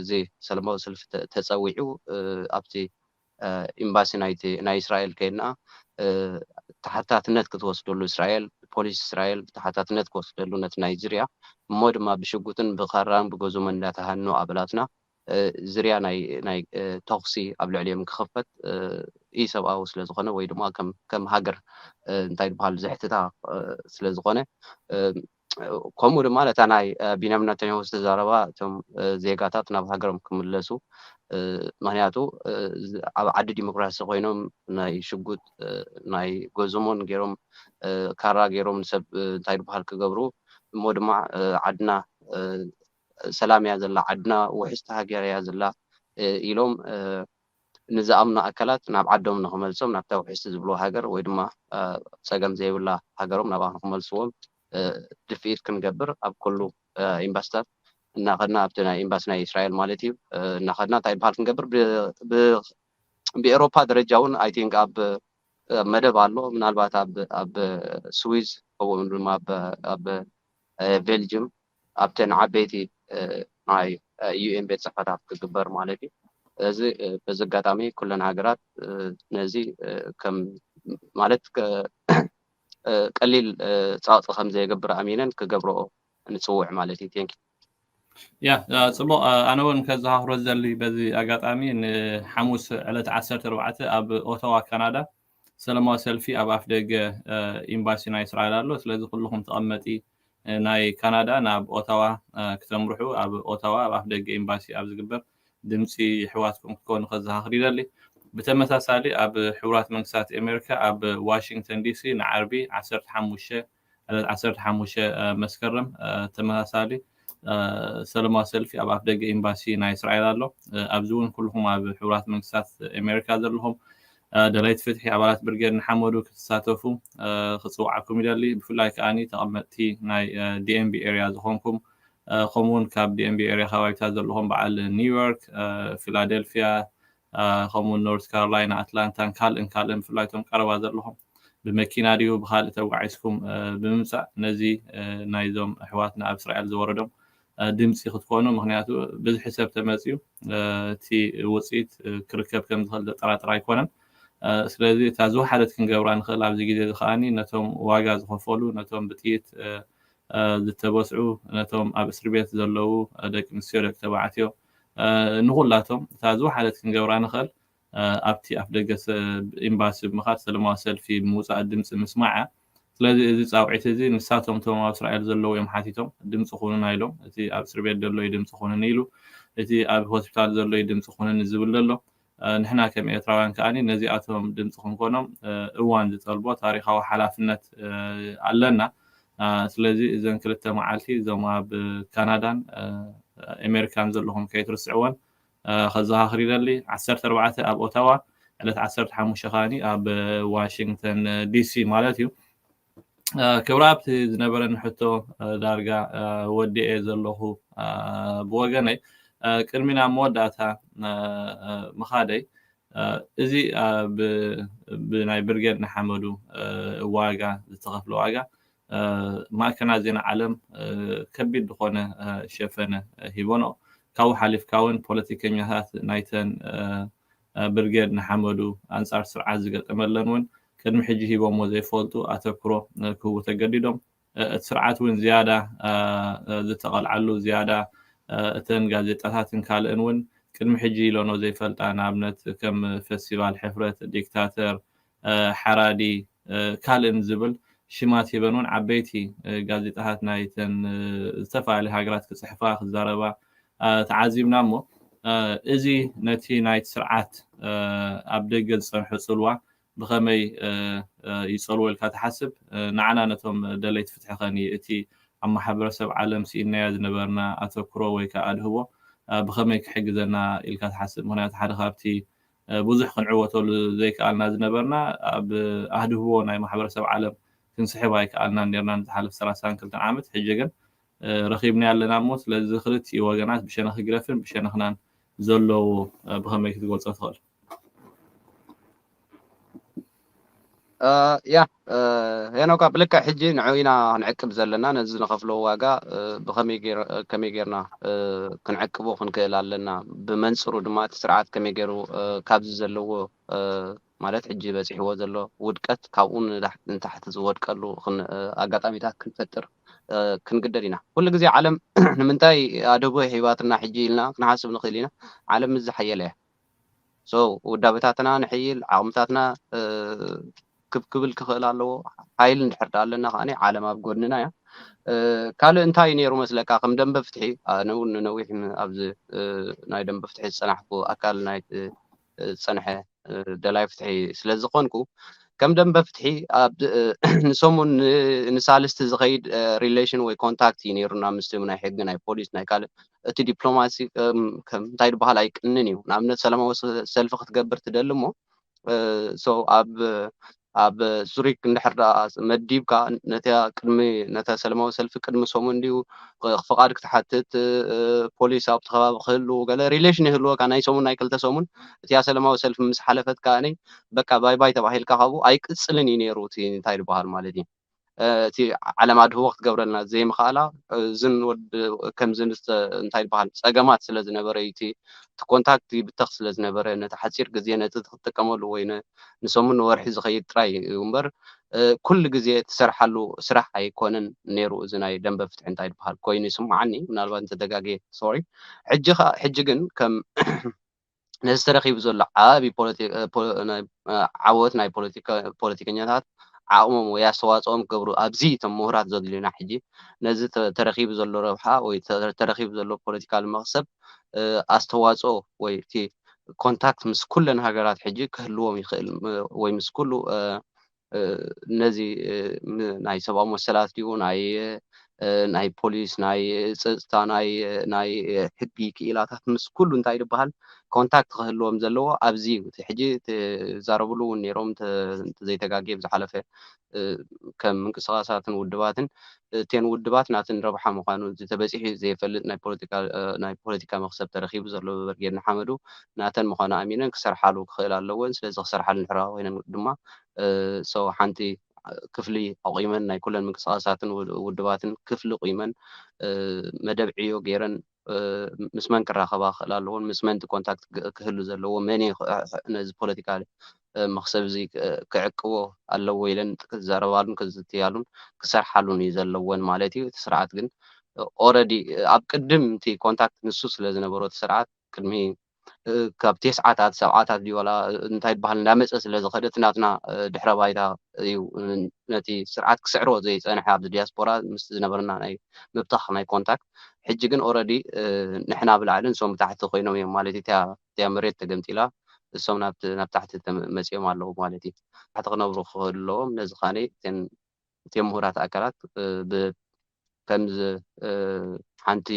B: እዚ ሰላማዊ ሰልፊ ተፀዊዑ ኣብቲ ኤምባሲ ናይ እስራኤል ከይድና ተሓታትነት ክትወስደሉ እስራኤል ፖሊስ እስራኤል ተሓታትነት ክወስደሉ ነቲ ናይ ዝርያ እሞ ድማ ብሽጉጥን ብኸራን ብገዙም እንዳተሃኑ ኣባላትና ዝርያ ናይ ተኽሲ ኣብ ልዕሊኦም ክኽፈት ኢሰብኣዊ ስለ ዝኾነ ወይ ድማ ከም ሃገር እንታይ ዝበሃል ዘሕትታ ስለ ዝኾነ ከምኡ ድማ ነታ ናይ ቢንያሚን ኔታንያሁ ዝተዛረባ እቶም ዜጋታት ናብ ሃገሮም ክምለሱ ምክንያቱ ኣብ ዓዲ ዲሞክራሲ ኮይኖም ናይ ሽጉጥ ናይ ገዙሞን ገይሮም ካራ ገይሮም ንሰብ እንታይ ዝበሃል ክገብሩ እሞ ድማ ዓድና ሰላም እያ ዘላ ዓድና ውሕስቲ ሃገር እያ ዘላ ኢሎም ንዝኣምኑ ኣካላት ናብ ዓዶም ንክመልሶም ናብታ ውሕስቲ ዝብሎ ሃገር ወይ ድማ ፀገም ዘይብላ ሃገሮም ናብኣ ንክመልስዎም ድፊኢት ክንገብር ኣብ ኩሉ ኤምባሲታት እናኸድና ኣብቲ ናይ ኤምባሲ ናይ እስራኤል ማለት እዩ እናኸድና እንታይ በሃል ክንገብር ብኤሮፓ ደረጃ እውን ኣይ ቲንክ ኣብ መደብ ኣሎ ምናልባት ኣብ ስዊዝ ከምኡ ድማ ኣብ ቤልጅየም ኣብተን ዓበይቲ ናይ ዩኤን ቤት ፅሕፈታት ክግበር ማለት እዩ እዚ በዚ ኣጋጣሚ ኩለን ሃገራት ነዚ ከም ማለት ቀሊል ፀቕጢ ከም ዘይገብር ኣሚነን ክገብርኦ ንፅውዕ ማለት እዩ ቴንክ
A: ያ ፅቡቅ ኣነ እውን ከዘኻኽሮ ዘሊ በዚ ኣጋጣሚ ንሓሙስ ዕለት 14 ኣብ ኦታዋ ካናዳ ሰላማዊ ሰልፊ ኣብ ኣፍ ደገ ኤምባሲ ናይ እስራኤል ኣሎ ስለዚ ኩልኩም ተቐመጢ ናይ ካናዳ ናብ ኦታዋ ክተምርሑ ኣብ ኦታዋ ኣብ ኣፍ ደገ ኤምባሲ ኣብ ዝግበር ድምፂ ሕዋትኩም ክኮኑ ከዘኻኽር ይደሊ ብተመሳሳሊ ኣብ ሕቡራት መንግስታት ኣሜሪካ ኣብ ዋሽንግተን ዲሲ ንዓርቢ 15 መስከረም ተመሳሳሊ ሰለማዊ ሰልፊ ኣብ ኣፍ ደገ ኤምባሲ ናይ እስራኤል ኣሎ ኣብዚ እውን ኩልኩም ኣብ ሕቡራት መንግስታት ኣሜሪካ ዘለኹም ደለይቲ ፍትሒ ኣባላት ብርጌድ ንሓመዱ ክትሳተፉ ክፅዋዓኩም ይደሊ ብፍላይ ከዓኒ ተቐመጥቲ ናይ ዲኤምቢ ኤርያ ዝኾንኩም ከምኡውን ካብ ዲኤምቢ ኤርያ ከባቢታት ዘለኹም በዓል ኒውዮርክ ፊላደልፊያ ከምኡውን ኖርት ካሮላይና ኣትላንታን ካልእን ብፍላይቶም ቀረባ ዘለኹም ብመኪና ድዩ ብካልእ ተጓዒዝኩም ብምምፃእ ነዚ ናይዞም ኣሕዋትና ኣብ እስራኤል ዝወረዶም ድምፂ ክትኮኑ ምክንያቱ ብዙሕ ሰብ ተመፅዩ እቲ ውፅኢት ክርከብ ከም ዝኽእል ዘጠራጥር ኣይኮነን ስለዚ እታ ዝወሓደት ክንገብራ ንኽእል ኣብዚ ግዜ እዚ ከዓኒ ነቶም ዋጋ ዝኸፈሉ ነቶም ብጥይት ዝተበስዑ ነቶም ኣብ እስር ቤት ዘለዉ ደቂ ኣንስትዮ ደቂ ተባዕትዮ ንኩላቶም እታ ዝወሓደት ክንገብራ ንኽእል ኣብቲ ኣፍ ደገ ኤምባሲ ብምኻድ ሰለማዊ ሰልፊ ምውፃእ ድምፂ ምስማዕ ስለዚ እዚ ፃውዒት እዚ ንሳቶም ቶም ኣብ እስራኤል ዘለዉ እዮም ሓቲቶም ድምፂ ኩኑና ኢሎም እቲ ኣብ እስር ቤት ዘሎ ድምፂ ኩኑን ኢሉ እቲ ኣብ ሆስፒታል ዘሎ ድምፂ ኩኑን ዝብል ዘሎ ንሕና ከም ኤርትራውያን ከዓኒ ነዚኣቶም ድምፂ ክንኮኖም እዋን ዝጠልቦ ታሪካዊ ሓላፍነት ኣለና ስለዚ እዘን ክልተ መዓልቲ እዞም ኣብ ካናዳን ኣሜሪካን ዘለኹም ከይትርስዕዎን ከዘኻኽር ይደሊ 14 ኣብ ኦታዋ ዕለት 15 ከዓኒ ኣብ ዋሽንግተን ዲሲ ማለት እዩ ክብራ ኣብቲ ዝነበረኒ ሕቶ ዳርጋ ወዲኤ ዘለኹ ብወገነይ ቅድሚ ናብ መወዳእታ ምኻደይ እዚ ብናይ ብርጌድ ንሓመዱ ዋጋ ዝተኸፍለ ዋጋ ማእከና ዜና ዓለም ከቢድ ዝኾነ ሸፈነ ሂቦኖ ካብኡ ሓሊፍካ እውን ፖለቲከኛታት ናይተን ብርጌድ ንሓመዱ ኣንጻር ስርዓት ዝገጠመለን እውን ቅድሚ ሕጂ ሂቦሞ ዘይፈልጡ ኣተኩሮ ክህቡ ተገዲዶም እቲ ስርዓት እውን ዝያዳ ዝተቐልዓሉ ዝያዳ እተን ጋዜጣታትን ካልእን እውን ቅድሚ ሕጂ ኢሎኖ ዘይፈልጣ ንኣብነት ከም ፌስቲቫል ሕፍረት ዲክታተር ሓራዲ ካልእን ዝብል ሽማት ሂበን እውን ዓበይቲ ጋዜጣታት ናይተን ዝተፈላለዩ ሃገራት ክፅሕፋ ክዛረባ ተዓዚብና እሞ እዚ ነቲ ናይቲ ስርዓት ኣብ ደገ ዝፀንሑ ፅልዋ ብኸመይ ይፀልዎ ኢልካ ትሓስብ ንዓና ነቶም ደለይቲ ፍትሒ ኸኒ እቲ ኣብ ማሕበረሰብ ዓለም ሲኢናዮ ዝነበርና ኣተኩሮ ወይ ከዓ ኣድህቦ ብኸመይ ክሕግዘና ኢልካ ትሓስብ ምክንያቱ ሓደ ካብቲ ብዙሕ ክንዕወተሉ ዘይከኣልና ዝነበርና ኣብ ኣድህቦ ናይ ማሕበረሰብ ዓለም ክንስሕብ ኣይከኣልና ነርና ንዝሓለፈ 32 ዓመት ሕጂ ግን ረኺብና ኣለና እሞ ስለዚ ክልቲኡ ወገናት ብሸነኽ ግረፍን ብሸነኽናን ዘለዎ ብኸመይ ክትገልፆ ትኽእል
B: ያ ሄኖካ ብልክዕ ሕጂ ንዑ ኢና ክንዕቅብ ዘለና ነዚ ንኸፍሎ ዋጋ ብኸመይ ጌርና ክንዕቅቦ ክንክእል ኣለና ብመንፅሩ ድማ እቲ ስርዓት ከመይ ገይሩ ካብዚ ዘለዎ ማለት ሕጂ በፂሕዎ ዘሎ ውድቀት ካብኡ ንታሕቲ ዝወድቀሉ ኣጋጣሚታት ክንፈጥር ክንግደድ ኢና ኩሉ ግዜ ዓለም ንምንታይ ኣደቦ ሂባትና ሕጂ ኢልና ክንሓስብ ንኽእል ኢና ዓለም እዚ ሓየለ እያ ውዳበታትና ንሕይል ዓቕምታትና ክብል ክኽእል ኣለዎ ሓይል እንድሕር ኣለና ከዓኒ ዓለም ኣብ ጎድንና እያ ካልእ እንታይ ነይሩ መስለካ ከም ደንበ ፍትሒ ኣነ እውን ነዊሕ ኣብዚ ናይ ደንበ ፍትሒ ዝፀናሕኩ ኣካል ናይ ዝፀንሐ ደላይ ፍትሒ ስለዝኾንኩ ከም ደንበ ፍትሒ ንሰሙን ንሳልስቲ ዝኸይድ ሪሌሽን ወይ ኮንታክት እዩ ነይሩና ምስቲ ናይ ሕጊ ናይ ፖሊስ ናይ ካልእ እቲ ዲፕሎማሲ ከም እንታይ ዝበሃል ኣይቅንን እዩ ንኣብነት ሰላማዊ ሰልፊ ክትገብር ትደሊ እሞ ኣብ ዙሪክ እንድሕር መዲብካ ነታ ሰላማዊ ሰልፊ ቅድሚ ሰሙን ድዩ ፍቓድ ክትሓትት ፖሊስ ኣብቲ ከባቢ ክህሉ ገለ ሪሌሽን ይህልወካ ናይ ሰሙን ናይ ክልተ ሰሙን እቲ ሰላማዊ ሰልፊ ምስ ሓለፈት ከዓኒ በቃ ባይ ተባሂልካ ካብኡ ኣይቅፅልን እዩ ነይሩ እቲ እንታይ ዝበሃል ማለት እዩ እቲ ዓለም ኣድህቦ ክትገብረልና ዘይምኽኣላ እዝን ወድ ከምዚ እንታይ ዝበሃል ፀገማት ስለ ዝነበረ እቲ ኮንታክት ብተኽ ስለ ዝነበረ ነቲ ሓፂር ግዜ ነቲ ክትጥቀመሉ ወይ ንሰሙን ወርሒ ዝኸይድ ጥራይ እምበር ኩሉ ግዜ ትሰርሓሉ ስራሕ ኣይኮነን ነይሩ እዚ ናይ ደንበ ፍትሒ እንታይ ዝበሃል ኮይኑ ይስማዓኒ ምናልባት እንተደጋግየ ሶሪ ሕጂ ግን ከም ነዚ ተረኺቡ ዘሎ ዓብዪ ዓወት ናይ ፖለቲከኛታት ዓቕሞም ወይ ኣስተዋፅኦም ክገብሩ ኣብዚ እቶም ምሁራት ዘድልዩና ሕጂ ነዚ ተረኺቡ ዘሎ ረብሓ ወይ ተረኺቡ ዘሎ ፖለቲካዊ መኽሰብ ኣስተዋፅኦ ወይ እቲ ኮንታክት ምስ ኩለን ሃገራት ሕጂ ክህልዎም ይኽእል ወይ ምስ ኩሉ ነዚ ናይ ሰብኣዊ መሰላት ድዩ ናይ ፖሊስ ናይ ፀጥታ ናይ ሕጊ ክኢላታት ምስ ኩሉ እንታይ ዝበሃል ኮንታክት ክህልዎም ዘለዎ ኣብዚ እቲ ሕጂ ትዛረብሉ እውን ነይሮም ዘይተጋግየ ብዝሓለፈ ከም ምንቅስቓሳትን ውድባትን እተን ውድባት ናትን ረብሓ ምዃኑ ተበፂሑ ዘይፈልጥ ናይ ፖለቲካ መኽሰብ ተረኺቡ ዘሎ በርጌድና ሓመዱ ናተን ምዃኑ ኣሚነን ክሰርሓሉ ክኽእል ኣለወን ስለዚ ክሰርሓሉ ንሕራ ኮይነን ድማ ሰው ሓንቲ ክፍሊ ኣቑመን ናይ ኩለን ምንቅስቓሳትን ውድባትን ክፍሊ ቑመን መደብ ዕዮ ገይረን ምስ መን ክራኸባ ክኽእል ኣለዎን ምስ መንቲ ኮንታክት ክህሉ ዘለዎ መን ነዚ ፖለቲካ መኽሰብ እዚ ክዕቅቦ ኣለዎ ኢለን ክዛረባሉን ክዝትያሉን ክሰርሓሉን እዩ ዘለወን ማለት እዩ እቲ ስርዓት ግን ኦረዲ ኣብ ቅድም እቲ ኮንታክት ንሱ ስለ ዝነበሮ እቲ ስርዓት ቅድሚ ካብ ቴስዓታት ሰብዓታት ድዩ ዋላ እንታይ ዝበሃል እንዳመፀ ስለ ዝኸደ እቲ ናትና ድሕረ ባይታ እዩ ነቲ ስርዓት ክስዕሮ ዘይፀንሐ ኣብዚ ዲያስፖራ ምስ ዝነበረና ናይ ምብታኽ ናይ ኮንታክት ሕጂ ግን ኦረዲ ንሕና ብላዕልን እሶም ብታሕቲ ኮይኖም እዮም ማለት እዩ እትያ መሬት ተገምጢላ እሶም ናብ ታሕቲ መፂኦም ኣለዉ ማለት እዩ ታሕቲ ክነብሩ ክኽእሉ ኣለዎም ነዚ ኻነ እትዮም ምሁራት ኣካላት ከምዚ ሓንቲ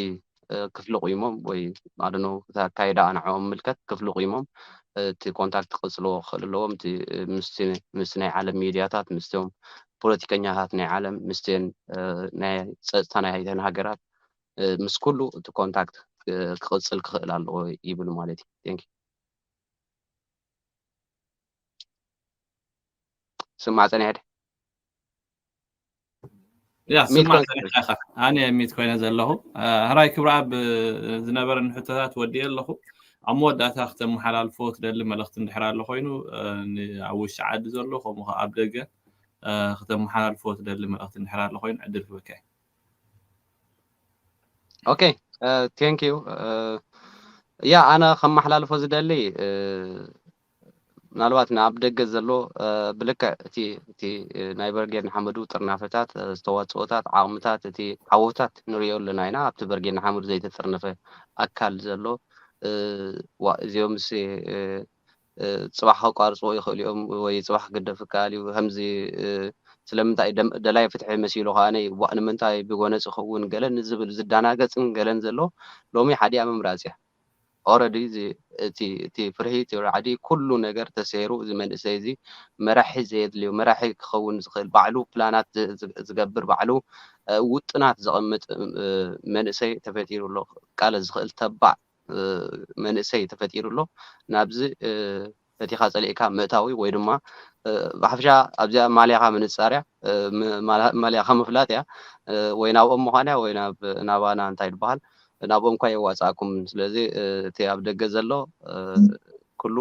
B: ክፍሊ ቑይሞም ወይ ኣደኖ ካይዳ ንዕኦም ምልከት ክፍሊ ቑይሞም እቲ ኮንታክት ክቕፅልዎ ክኽእል ኣለዎም እቲ ምስ ናይ ዓለም ሚድያታት ምስቶም ፖለቲከኛታት ናይ ዓለም ምስትን ናይ ፀጥታ ናይ ሃይተን ሃገራት ምስ ኩሉ እቲ ኮንታክት ክቕፅል ክኽእል ኣለዎ ይብል ማለት እዩ ቴንክ ስማዕ ፀኒሐ
A: ያ ስማዕ ፀኒሐ ኣነ ሚት ኮይነ ዘለኹ ህራይ ክብረኣብ ዝነበረን ሕቶታት ወዲየ ኣለኹ ኣብ መወዳእታ ክተመሓላልፎ ትደሊ መልእኽቲ እንድሕር ኣሎ ኮይኑ ኣብ ውሽጢ ዓዲ ዘሎ ከምኡ ኣብ ደገ ክተመሓላልፎ ትደሊ መልእኽቲ እንድሕር ኣሎ ኮይኑ ዕድል ክበካ
B: ኦኬ ቴንክ ዩ ያ ኣነ ከመሓላልፎ ዝደሊ ምናልባት ናብ ደገ ዘሎ ብልክዕ እቲ ናይ በርጌድና ሓመዱ ጥርናፈታት ዝተዋፅኦታት ዓቕምታት እቲ ዓወታት ንሪኦ ኣለና ኢና ኣብቲ በርጌድና ሓመዱ ዘይተጠርነፈ ኣካል ዘሎ እዚኦም ምስ ፅባሕ ከቋርፅዎ ይኽእሉ እዮም ወይ ፅባሕ ክግደፍ ይከኣል እዩ ከምዚ ስለምንታይ ደላይ ፍትሒ መሲሉ ከዓነ ንምንታይ ብጎነፅ ይኸውን ገለን ዝብል ዝዳናገፅን ገለን ዘሎ ሎሚ ሓዲያ ምምራፅ እያ ኦረዲ እቲ ፍርሒ እቲ ራዕዲ ኩሉ ነገር ተሰይሩ እዚ መንእሰይ እዚ መራሒ ዘየድልዮ መራሒ ክኸውን ዝኽእል ባዕሉ ፕላናት ዝገብር ባዕሉ ውጥናት ዘቐምጥ መንእሰይ ተፈጢሩ ኣሎ ቃለ ዝኽእል ተባዕ መንእሰይ ተፈጢሩ ኣሎ ናብዚ ፈቲኻ ፀሊእካ ምእታዊ ወይ ድማ ብሓፈሻ ኣብዚኣ ማልያኻ ምንፃርያ ማልያኻ ምፍላጥ እያ ወይ ናብኦም ምዃንያ ወይ ናባና እንታይ ዝበሃል ናብኦም እኳ የዋፃእኩም ስለዚ እቲ ኣብ ደገ ዘሎ ኩሉ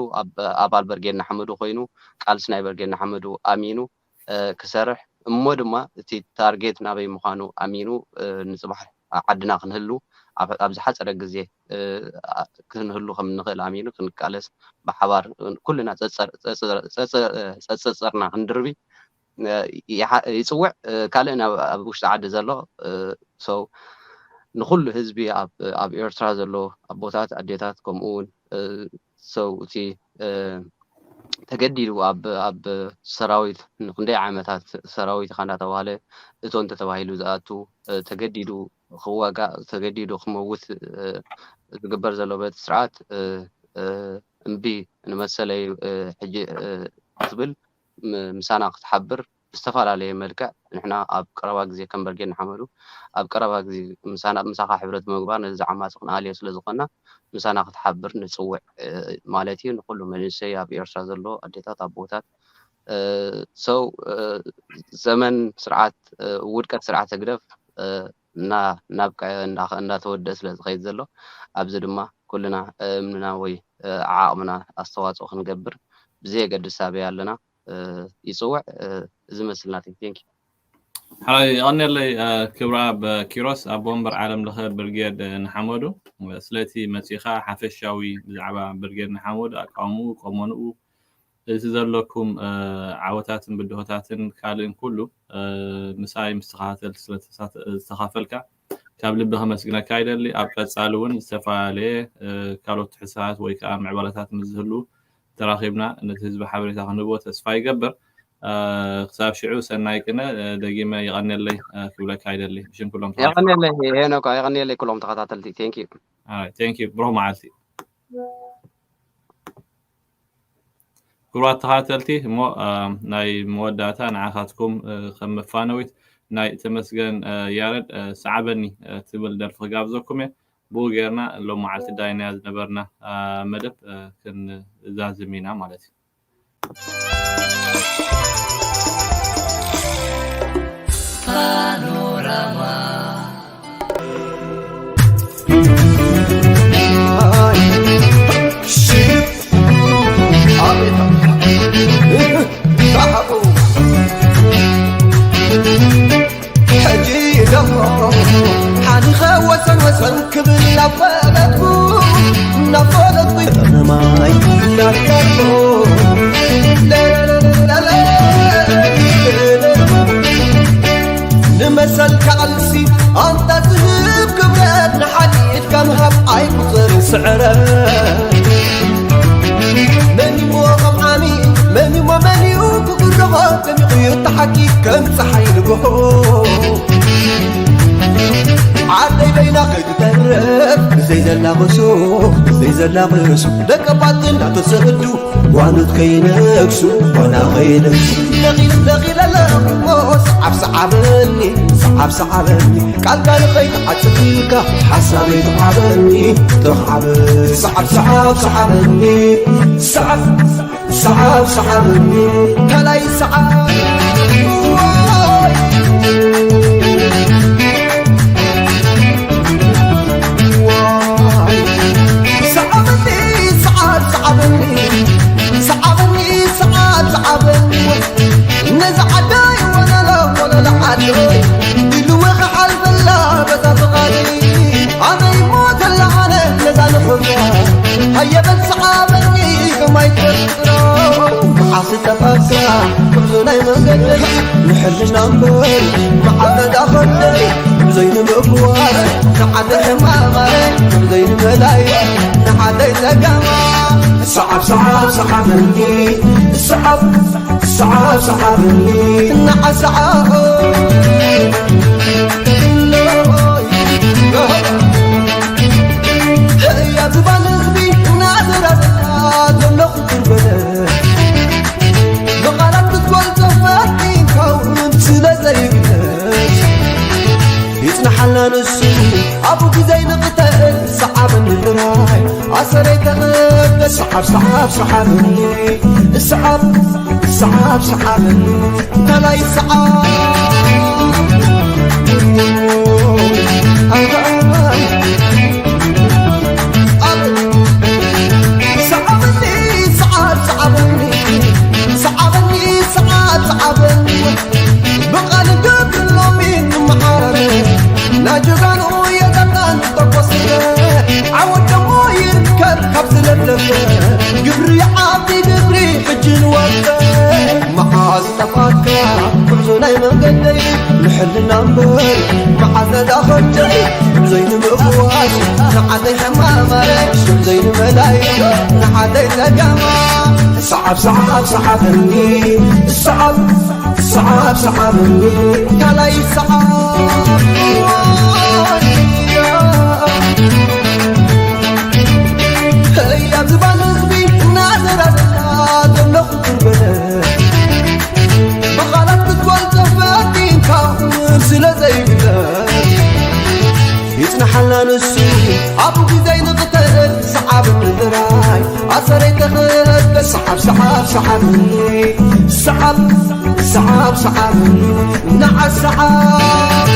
B: ኣባል በርጌድና ሓመዱ ኮይኑ ቃልሲ ናይ በርጌድና ሓመዱ ኣሚኑ ክሰርሕ እሞ ድማ እቲ ታርጌት ናበይ ምዃኑ ኣሚኑ ንፅባሕ ዓድና ክንህሉ ኣብ ዝሓፀረ ግዜ ክንህሉ ከም ንኽእል ኣሚኑ ክንቃለስ ብሓባር ኩልና ፀፀርና ክንድርቢ ይፅውዕ ካልእ ኣብ ውሽጢ ዓዲ ዘሎ ሰው ንኩሉ ህዝቢ ኣብ ኤርትራ ዘሎ ኣቦታት ኣዴታት ከምኡ እውን ሰው እቲ ተገዲዱ ኣብ ሰራዊት ንክንደይ ዓመታት ሰራዊት ኢኻ እንዳተባሃለ እቶን ተባሂሉ ዝኣቱ ተገዲዱ ክዋጋእ ተገዲዱ ክመውት ዝግበር ዘሎ በቲ ስርዓት እምቢ ንመሰለይ ሕጂ ትብል ምሳና ክትሓብር ብዝተፈላለየ መልክዕ ንሕና ኣብ ቀረባ ግዜ ከም በርጌድና ሓመዱ ኣብ ቀረባ ግዜ ምሳኻ ሕብረት ምግባር ነዚ ዓማፅ ክንኣልዮ ስለ ዝኾና ምሳና ክትሓብር ንፅውዕ ማለት እዩ ንኩሉ መንእሰይ ኣብ ኤርትራ ዘሎ ኣዴታት ኣቦታት ሰው ዘመን ስርዓት ውድቀት ስርዓት ተግደፍ ናብ እንዳተወደአ ስለ ዝኸይድ ዘሎ ኣብዚ ድማ ኩልና እምንና ወይ ዓቕምና ኣስተዋፅኦ ክንገብር ብዘየገድስ ሳብያ ኣለና ይፅውዕ ዝመስልና ቴንክ
A: ሓራይ ይቐኒለይ ክብረኣብ ኪሮስ ኣብ ወንበር ዓለም ለኸ ብርጌድ ንሓመዱ ስለቲ መፂኻ ሓፈሻዊ ብዛዕባ ብርጌድ ንሓመዱ ኣቃውሙ ቆመንኡ እዚ ዘለኩም ዓወታትን ብድሆታትን ካልእን ኩሉ ምሳይ ምስተኻተል ስለተኻፈልካ ካብ ልቢ ከመስግነካ ይደሊ ኣብ ቀጻሊ እውን ዝተፈላለየ ካልኦት ሕሳባት ወይ ከዓ ምዕባለታት ምዝህሉ ተራኺብና ነቲ ህዝቢ ሓበሬታ ክንህቦ ተስፋ ይገብር ክሳብ ሽዑ ሰናይ ቅነ ደጊመ ይቐኒለይ ክብለካ ይደሊ ብሽም ኩሎም
B: يغني هنا يغني لي كلهم تخاتلتي ثانك يو
A: ثانك يو برو معلتي كرات تخاتلتي مو ناي موداتا نعاخاتكم خم فانويت ناي تمسجن يارد سعبني تبل درف غابزكم بو غيرنا لو معلت دايناز نبرنا مدب كن زازمينا مالتي
C: Panorama حجي دمر حنخا وسن كبر لفلتكو نفلت انا معي نفلتكو لا لا لا نمثل كعلسي انت تهب كبرات نحديد كم هب عي بصر سعره مني مو غمعاني مني وكقربات لم يغير تحكي كم صحي لقوه عادي بينا قيد ترف زي زلا غسو لك باطن تسهدو وانا تكينكسو وانا غينكسو لغي لا صعب صعبني قال قيد حسبك حسابي تحابني صعبني كلاي صعب صعبني نزع داي ولا لا عدوي دلوخ حلف الله بس غالي انا يموت اللعنه نزال خبر هيا بس صعبني كما يتفكروا حاسس تفكر كلنا يمقدر نحلش نمبر محمد اخدي زين مقوار نحد حمامه زين ملايين نحد تقامه صعبني صعبني نعسعه يا زبان غبي نادر لو البلد بغلط تقول تفاتي كون سلازي يتنحلنا نسو ابو زين قتل صعبني الراي عصريت صعبني صعبني كلاي صعب صعبني بقى نقول لومين معارض لا جبان ويا دقان تقصر عود موير كر خبز لفلفه قبري عابي قبري حجن وقته معاذ تفاكا كلنا يمقدي نحل نمبر معاذ داخل زين مقواس نعدي حمامة زين ملايين نعدي تقامة صعبني صعبني كلاي صعب يا زبان غبي نادر لو البلد بغلط تقول تفاتين كون سلازي يتنحلنا نسو ابو زين قتل صعب الذراي عصريت خد صعبني صعبني نعس صعب